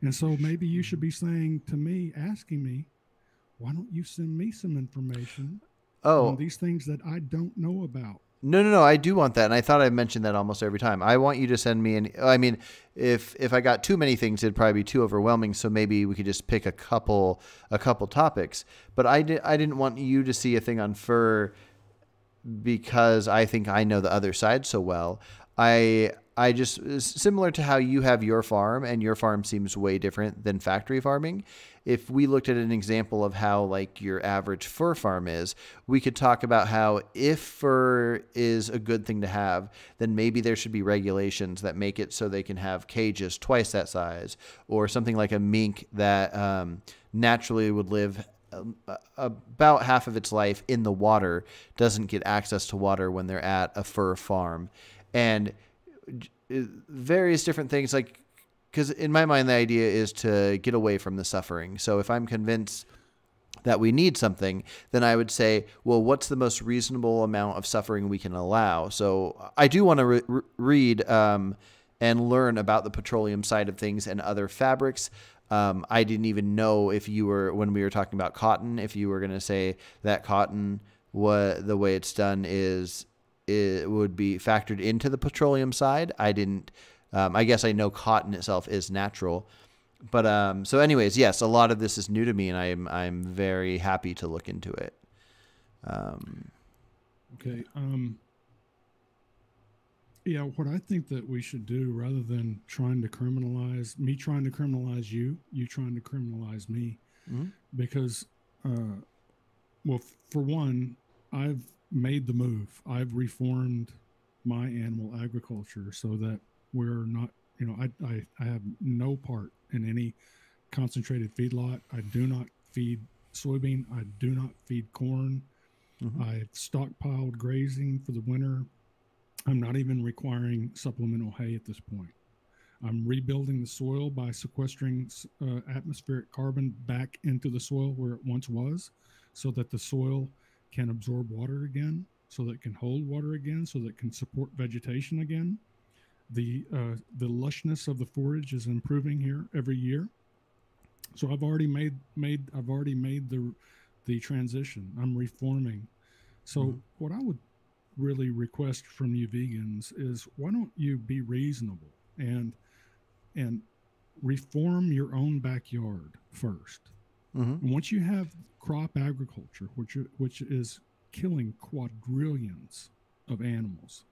And so maybe you should be saying to me, asking me, why don't you send me some information on these things that I don't know about? No. I do want that. And I thought I mentioned that almost every time. I want you to send me if I got too many things, it'd probably be too overwhelming. So maybe we could just pick a couple topics, but I didn't want you to see a thing on fur because I think I know the other side so well. I I just, similar to how you have your farm, and your farm seems way different than factory farming. If we looked at an example of how like your average fur farm is, we could talk about how if fur is a good thing to have, then maybe there should be regulations that make it so they can have cages twice that size, or something like a mink that naturally would live about half of its life in the water, doesn't get access to water when they're at a fur farm. And various different things, like, because in my mind the idea is to get away from the suffering. So if I'm convinced that we need something, then I would say, well, what's the most reasonable amount of suffering we can allow? So I do want to read and learn about the petroleum side of things and other fabrics. I didn't even know if you were, when we were talking about cotton, if you were going to say that cotton, the way it's done is, it would be factored into the petroleum side. I didn't, I guess I know cotton itself is natural, but, so anyways, yes, a lot of this is new to me, and I'm very happy to look into it. Okay. Yeah, what I think that we should do, rather than trying to criminalize you, you trying to criminalize me, because, well, for one, I've made the move. I've reformed my animal agriculture so that we're not, I have no part in any concentrated feedlot. I do not feed soybean. I do not feed corn. I've stockpiled grazing for the winter. I'm not even requiring supplemental hay at this point. I'm rebuilding the soil by sequestering atmospheric carbon back into the soil where it once was, so that the soil can absorb water again, so that it can hold water again, so that it can support vegetation again. The lushness of the forage is improving here every year. So I've already made the transition. I'm reforming. So what I would really request from you vegans is, why don't you be reasonable and reform your own backyard first. And once you have crop agriculture, which is killing quadrillions of animals,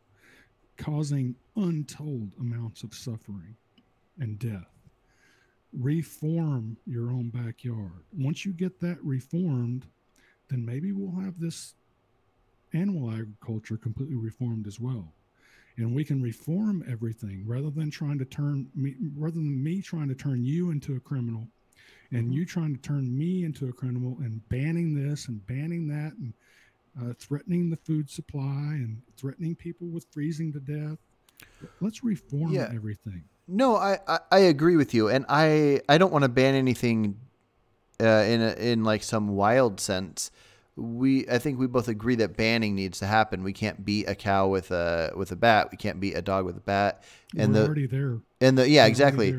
causing untold amounts of suffering and death, reform your own backyard. Once you get that reformed, then maybe we'll have this animal agriculture completely reformed as well. And we can reform everything rather than me trying to turn you into a criminal, and you trying to turn me into a criminal, and banning this and banning that, and threatening the food supply and threatening people with freezing to death. Let's reform everything. No, I agree with you, and I don't want to ban anything in like some wild sense. I think we both agree that banning needs to happen. We can't beat a cow with a bat. We can't beat a dog with a bat. And we're already there. And exactly.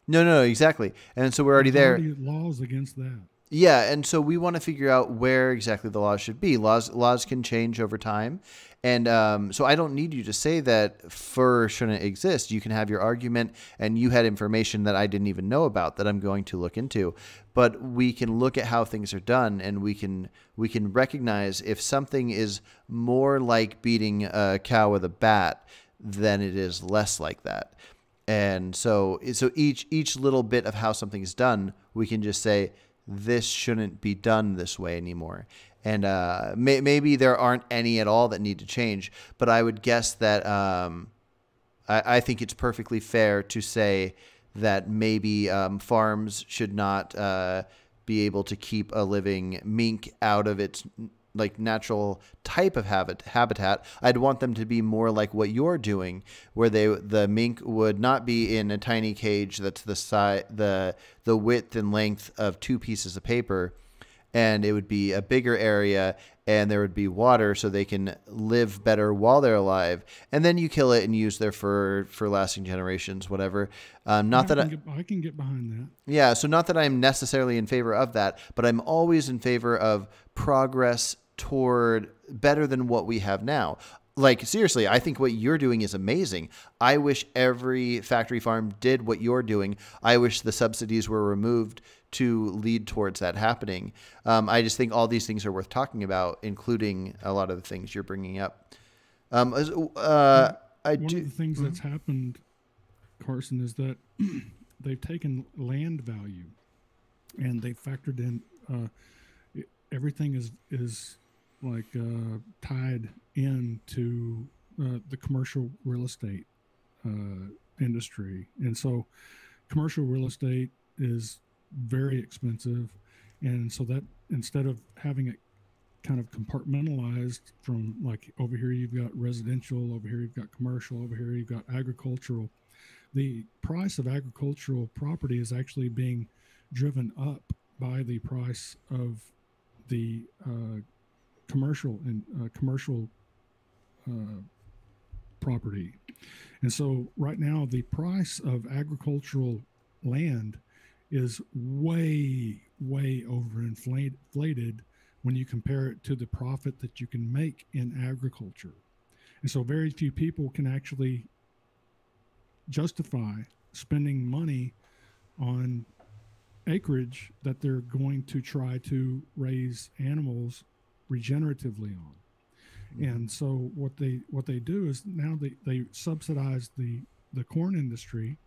No, exactly. And so we're already there. Laws against that. Yeah, and so we want to figure out where exactly the laws should be. Laws can change over time. And so I don't need you to say that fur shouldn't exist. You can have your argument, and you had information that I didn't even know about that I'm going to look into. But we can look at how things are done, and we can recognize if something is more like beating a cow with a bat than it is less like that. And so each little bit of how something's done, we can just say, this shouldn't be done this way anymore. And maybe there aren't any at all that need to change, but I would guess that I think it's perfectly fair to say that maybe farms should not be able to keep a living mink out of its like natural type of habitat. I'd want them to be more like what you're doing, where the mink would not be in a tiny cage that's the width and length of 2 pieces of paper, and it would be a bigger area, and there would be water so they can live better while they're alive. And then you kill it and use their fur for lasting generations, whatever. I can get behind that. Yeah, so not that I'm necessarily in favor of that, but I'm always in favor of progress toward better than what we have now. Like, seriously, I think what you're doing is amazing. I wish every factory farm did what you're doing. I wish the subsidies were removed to lead towards that happening. I just think all these things are worth talking about, including a lot of the things you're bringing up. I One do. of the things that's happened, Carson, is that they've taken land value and they factored in everything is like tied into the commercial real estate industry, and so commercial real estate is very expensive, and so that instead of having it kind of compartmentalized from like over here you've got residential, over here you've got commercial, over here you've got agricultural, the price of agricultural property is actually being driven up by the price of the commercial and commercial property. And so right now the price of agricultural land is way overinflated when you compare it to the profit that you can make in agriculture. And so very few people can actually justify spending money on acreage that they're going to try to raise animals regeneratively on. And so what they do is now they subsidize the corn industry.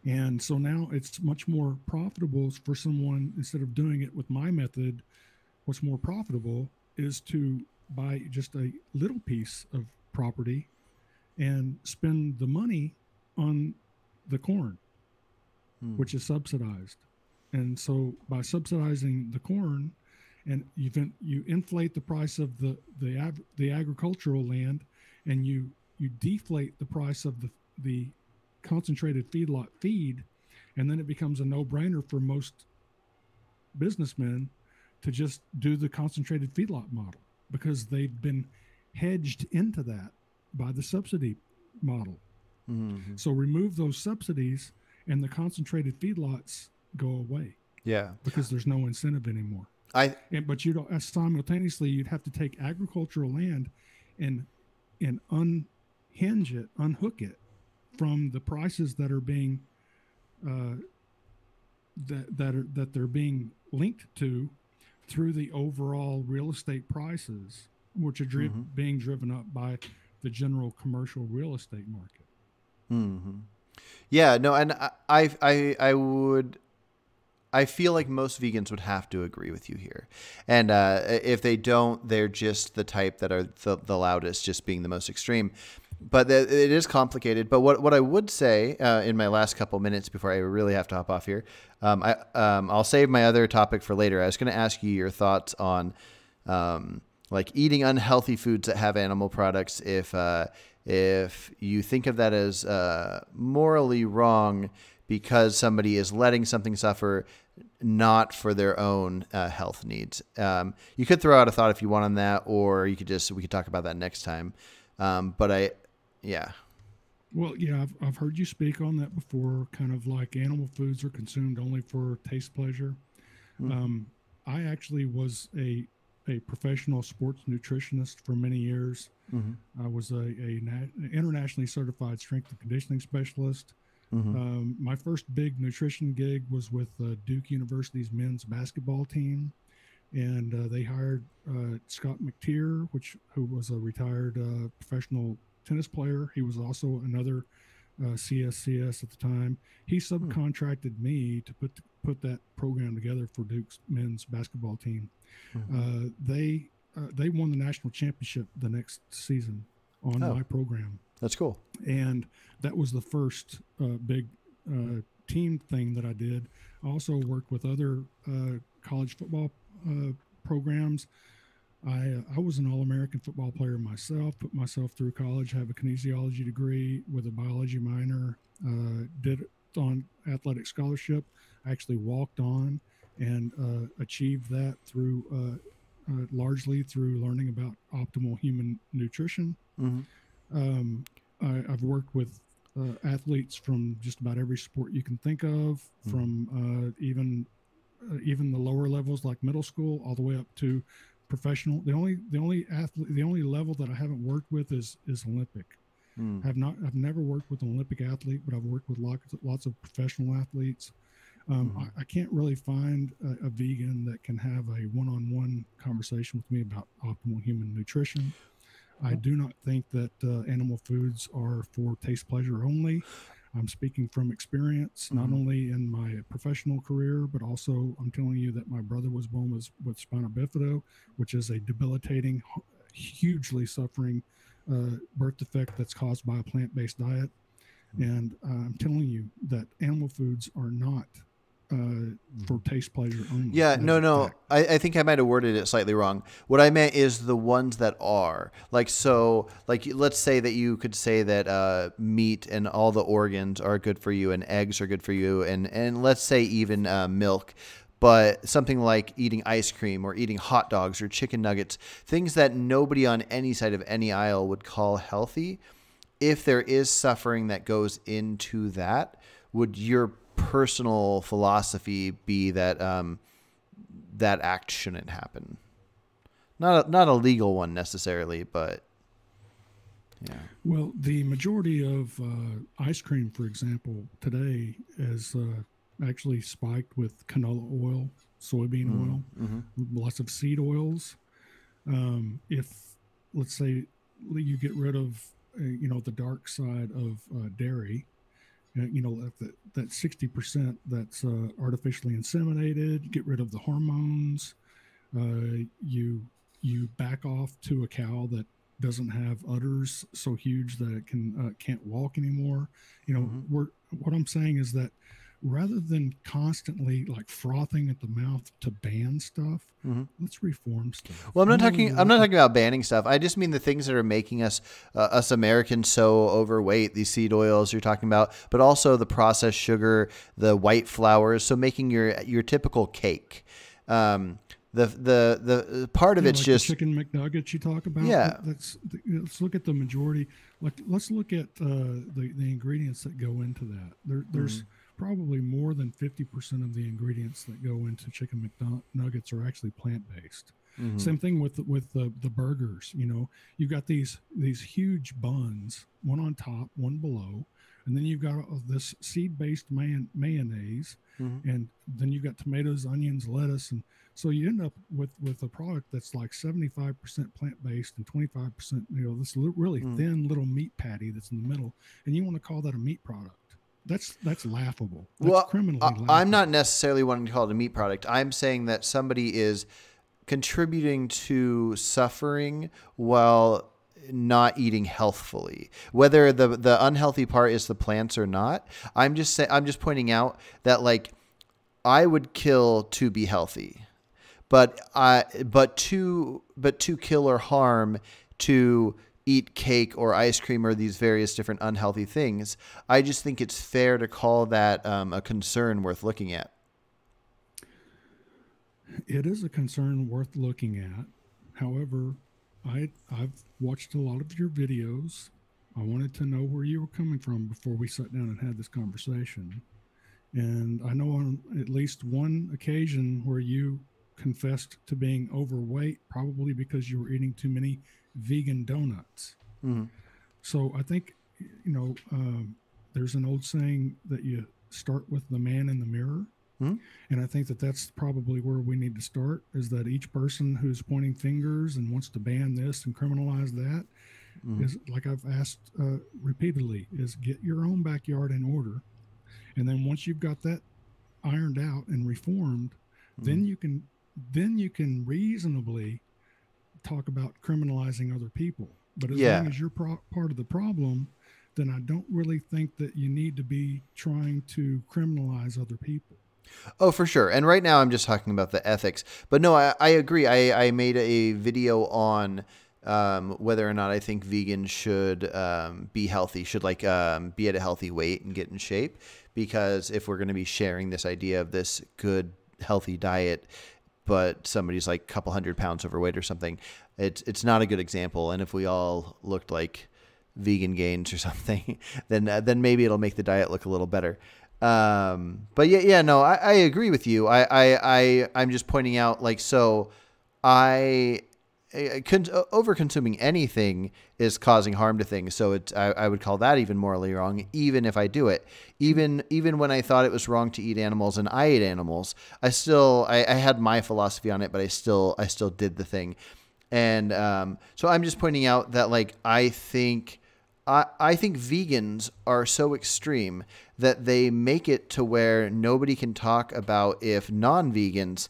And so now it's much more profitable for someone, instead of doing it with my method, what's more profitable is to buy just a little piece of property and spend the money on the corn, which is subsidized. And so by subsidizing the corn, and you inflate the price of the agricultural land, and you deflate the price of the concentrated feedlot feed, and then it becomes a no-brainer for most businessmen to just do the concentrated feedlot model, because they've been hedged into that by the subsidy model. Mm-hmm. So remove those subsidies and the concentrated feedlots go away. Yeah. Because there's no incentive anymore. But you don't, simultaneously you'd have to take agricultural land and unhinge it, unhook it from the prices that are being that they're being linked to through the overall real estate prices, which are being driven up by the general commercial real estate market. Mm-hmm. Yeah, no, and I feel like most vegans would have to agree with you here. And if they don't, they're just the type that are the loudest, just being the most extreme. But it is complicated. But what I would say in my last couple minutes before I really have to hop off here, I'll save my other topic for later. I was going to ask you your thoughts on like eating unhealthy foods that have animal products. If you think of that as morally wrong because somebody is letting something suffer, not for their own health needs. You could throw out a thought if you want on that, or we could talk about that next time. Yeah. Well, yeah, I've heard you speak on that before, kind of like animal foods are consumed only for taste pleasure. Mm-hmm. I actually was a professional sports nutritionist for many years. Mm-hmm. I was an internationally certified strength and conditioning specialist. Mm-hmm. My first big nutrition gig was with Duke University's men's basketball team, and they hired Scott McTeer, who was a retired professional tennis player. He was also another CSCS at the time. He subcontracted me to put that program together for Duke's men's basketball team. Mm-hmm. They won the national championship the next season on my program. That's cool. And that was the first big team thing that I did. I also worked with other college football programs. I was an All-American football player myself, put myself through college, have a kinesiology degree with a biology minor, did it on athletic scholarship. I actually walked on and achieved that through largely through learning about optimal human nutrition. Mm-hmm. I've worked with athletes from just about every sport you can think of, from even the lower levels like middle school all the way up to professional. The only level that I haven't worked with is Olympic. I've never worked with an Olympic athlete, but I've worked with lots of professional athletes. I can't really find a vegan that can have a one-on-one conversation with me about optimal human nutrition. I do not think that animal foods are for taste pleasure only. I'm speaking from experience, not only in my professional career, but also I'm telling you that my brother was born with spina bifida, which is a debilitating, hugely suffering birth defect that's caused by a plant based diet. And I'm telling you that animal foods are not for taste pleasure only. Yeah, That is no, a no. fact. I think I might have worded it slightly wrong. What I meant is the ones that are like, so like, let's say that you could say that meat and all the organs are good for you and eggs are good for you. And let's say even milk, but something like eating ice cream or eating hot dogs or chicken nuggets, things that nobody on any side of any aisle would call healthy. If there is suffering that goes into that, would your personal philosophy be that that act shouldn't happen? Not a legal one necessarily, but yeah. Well, the majority of ice cream, for example, today is actually spiked with canola oil, soybean oil, lots of seed oils. If, let's say, you get rid of, the dark side of dairy, that 60% that's artificially inseminated, get rid of the hormones. You back off to a cow that doesn't have udders so huge that it can't walk anymore. What I'm saying is that rather than constantly like frothing at the mouth to ban stuff, let's reform stuff. Well, I'm not talking about banning stuff. I just mean the things that are making us Americans so overweight. These seed oils you're talking about, but also the processed sugar, the white flours. So making your typical cake. The part of it's like just the chicken McNuggets you talk about. Yeah. Let's look at the majority. Let's look at the ingredients that go into that. There's probably more than 50% of the ingredients that go into chicken McNuggets are actually plant-based. Same thing with the burgers. You've got these huge buns, one on top, one below, and then you've got this seed-based mayonnaise, and then you've got tomatoes, onions, lettuce, and so you end up with a product that's like 75% plant-based and 25%, this really thin little meat patty that's in the middle, and you want to call that a meat product. That's laughable. That's criminally laughable. I'm not necessarily wanting to call it a meat product. I'm saying that somebody is contributing to suffering while not eating healthfully. Whether the unhealthy part is the plants or not, I'm just pointing out that like I would kill to be healthy, but to kill or harm to eat cake or ice cream or these various different unhealthy things, I just think it's fair to call that a concern worth looking at. It is a concern worth looking at. However, I've watched a lot of your videos. I wanted to know where you were coming from before we sat down and had this conversation. And I know on at least one occasion where you confessed to being overweight, probably because you were eating too many vegan donuts. So I think, there's an old saying that you start with the man in the mirror. And I think that that's probably where we need to start, is that each person who's pointing fingers and wants to ban this and criminalize that is, like I've asked repeatedly, is get your own backyard in order. And then once you've got that ironed out and reformed, then you can reasonably talk about criminalizing other people. But as long as you're part of the problem, then I don't really think that you need to be trying to criminalize other people. Oh, for sure. And right now I'm just talking about the ethics. But no, I agree. I made a video on whether or not I think vegans should be healthy, should be at a healthy weight and get in shape. Because if we're going to be sharing this idea of this good, healthy diet, but somebody's like a couple 100 pounds overweight or something, it's not a good example. And if we all looked like vegan gains or something, then maybe it'll make the diet look a little better. But no, I agree with you. I'm just pointing out, like, so over consuming anything is causing harm to things. So I would call that even morally wrong, even if I do it. Even when I thought it was wrong to eat animals and I ate animals, I had my philosophy on it, but I still did the thing. And so I'm just pointing out that like I think vegans are so extreme that they make it to where nobody can talk about if non-vegans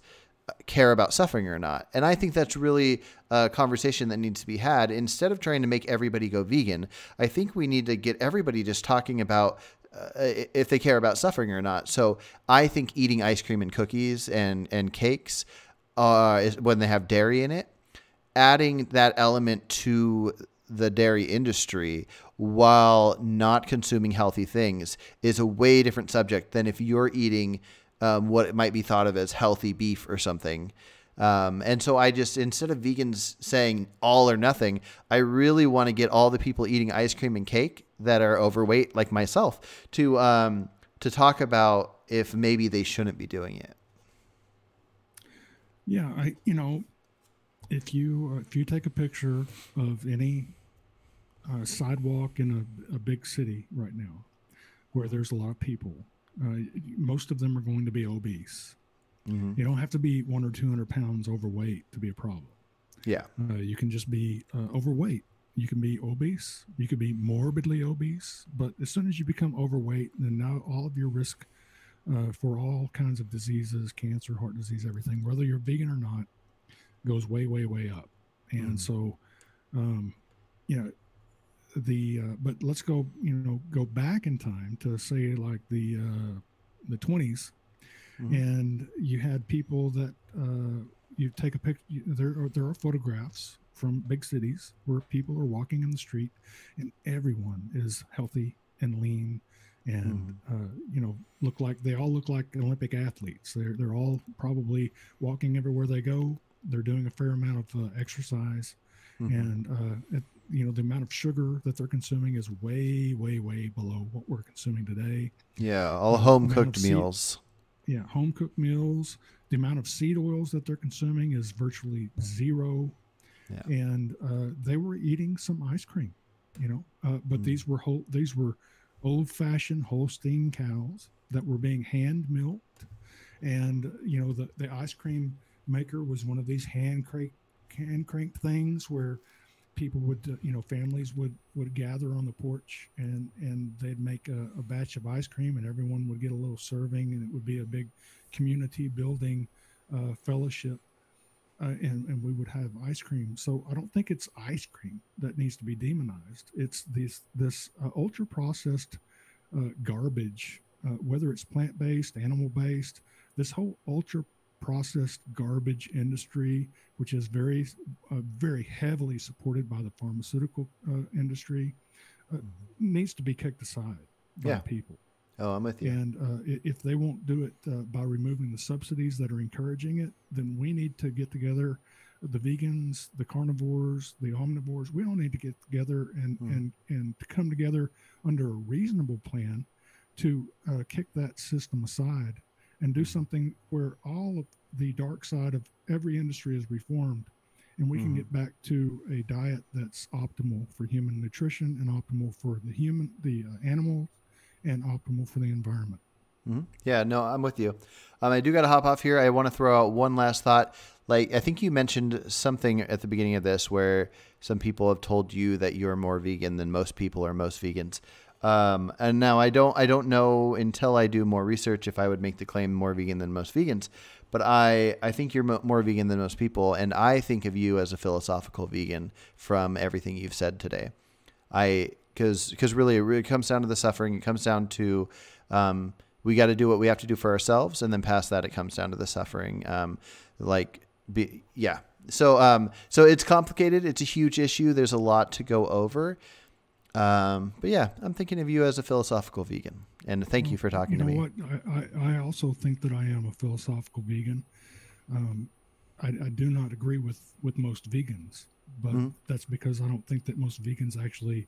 care about suffering or not. And I think that's really a conversation that needs to be had. Instead of trying to make everybody go vegan, I think we need to get everybody just talking about if they care about suffering or not. So I think eating ice cream and cookies and cakes is when they have dairy in it, adding that element to the dairy industry while not consuming healthy things is a way different subject than if you're eating what it might be thought of as healthy beef or something. And so I just, instead of vegans saying all or nothing, I really want to get all the people eating ice cream and cake that are overweight, like myself, to talk about if maybe they shouldn't be doing it. Yeah, if you take a picture of any sidewalk in a big city right now, where there's a lot of people, most of them are going to be obese. Mm-hmm. You don't have to be 100 or 200 pounds overweight to be a problem. Yeah. You can just be overweight. You can be obese. You can be morbidly obese. But as soon as you become overweight, then now all of your risk for all kinds of diseases, cancer, heart disease, everything, whether you're vegan or not, goes way, way, way up. And so, but let's go back in time to say like the 20s, and you had people that you take a picture. There are photographs from big cities where people are walking in the street, and everyone is healthy and lean, and they all look like Olympic athletes. They're all probably walking everywhere they go. They're doing a fair amount of exercise, and the amount of sugar that they're consuming is way, way, way below what we're consuming today. Yeah, all home cooked meals. Yeah, home cooked meals. The amount of seed oils that they're consuming is virtually zero. Yeah. And they were eating some ice cream, but these were old-fashioned Holstein cows that were being hand milked, and the ice cream maker was one of these hand crank things where people would families would gather on the porch and they'd make a batch of ice cream, and everyone would get a little serving, and it would be a big community building fellowship, and we would have ice cream. So I don't think it's ice cream that needs to be demonized. It's this ultra processed garbage, whether it's plant-based, animal-based, this whole ultra processed garbage industry, which is very, very heavily supported by the pharmaceutical industry, needs to be kicked aside by people. Oh, I'm with you. And if they won't do it by removing the subsidies that are encouraging it, then we need to get together, the vegans, the carnivores, the omnivores. We all need to get together and to come together under a reasonable plan to kick that system aside and do something where all of the dark side of every industry is reformed, and we can get back to a diet that's optimal for human nutrition and optimal for the animal, and optimal for the environment. Yeah, no, I'm with you. I do got to hop off here. I want to throw out one last thought. Like, I think you mentioned something at the beginning of this where some people have told you that you're more vegan than most people or most vegans. And now I don't know until I do more research if I would make the claim more vegan than most vegans, but I think you're more vegan than most people. And I think of you as a philosophical vegan from everything you've said today. Cause really it comes down to the suffering. It comes down to, we got to do what we have to do for ourselves. And then past that, it comes down to the suffering. So it's complicated. It's a huge issue. There's a lot to go over. But yeah, I'm thinking of you as a philosophical vegan, and thank you for talking to me. You know what? I also think that I am a philosophical vegan. I do not agree with most vegans, but that's because I don't think that most vegans actually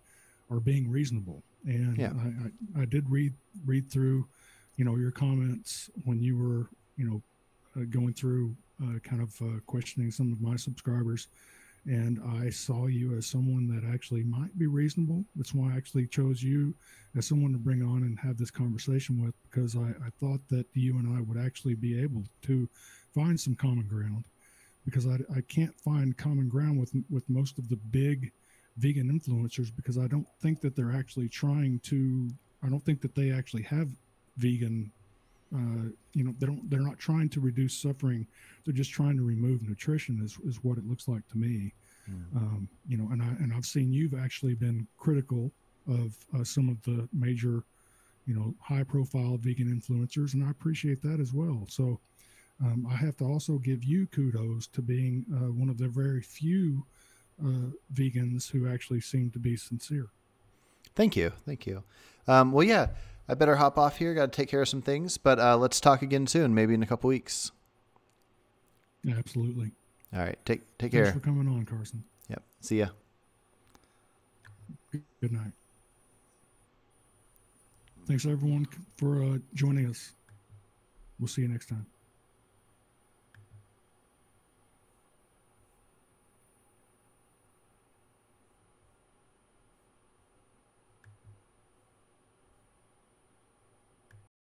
are being reasonable. And I did read through, your comments when you were, going through questioning some of my subscribers. And I saw you as someone that actually might be reasonable. That's why I actually chose you as someone to bring on and have this conversation with, because I thought that you and I would actually be able to find some common ground because I can't find common ground with most of the big vegan influencers, because I don't think that they're actually trying to. I don't think that they actually have vegan. They're not trying to reduce suffering. They're just trying to remove nutrition. Is what it looks like to me. And I've seen you've actually been critical of some of the major, high profile vegan influencers, and I appreciate that as well. So I have to also give you kudos to being one of the very few vegans who actually seem to be sincere. Thank you. Well, yeah, I better hop off here. Got to take care of some things, but let's talk again soon, maybe in a couple weeks. Yeah, absolutely. All right. Take care. Thanks for coming on, Carson. Yep. See ya. Good night. Thanks everyone for joining us. We'll see you next time.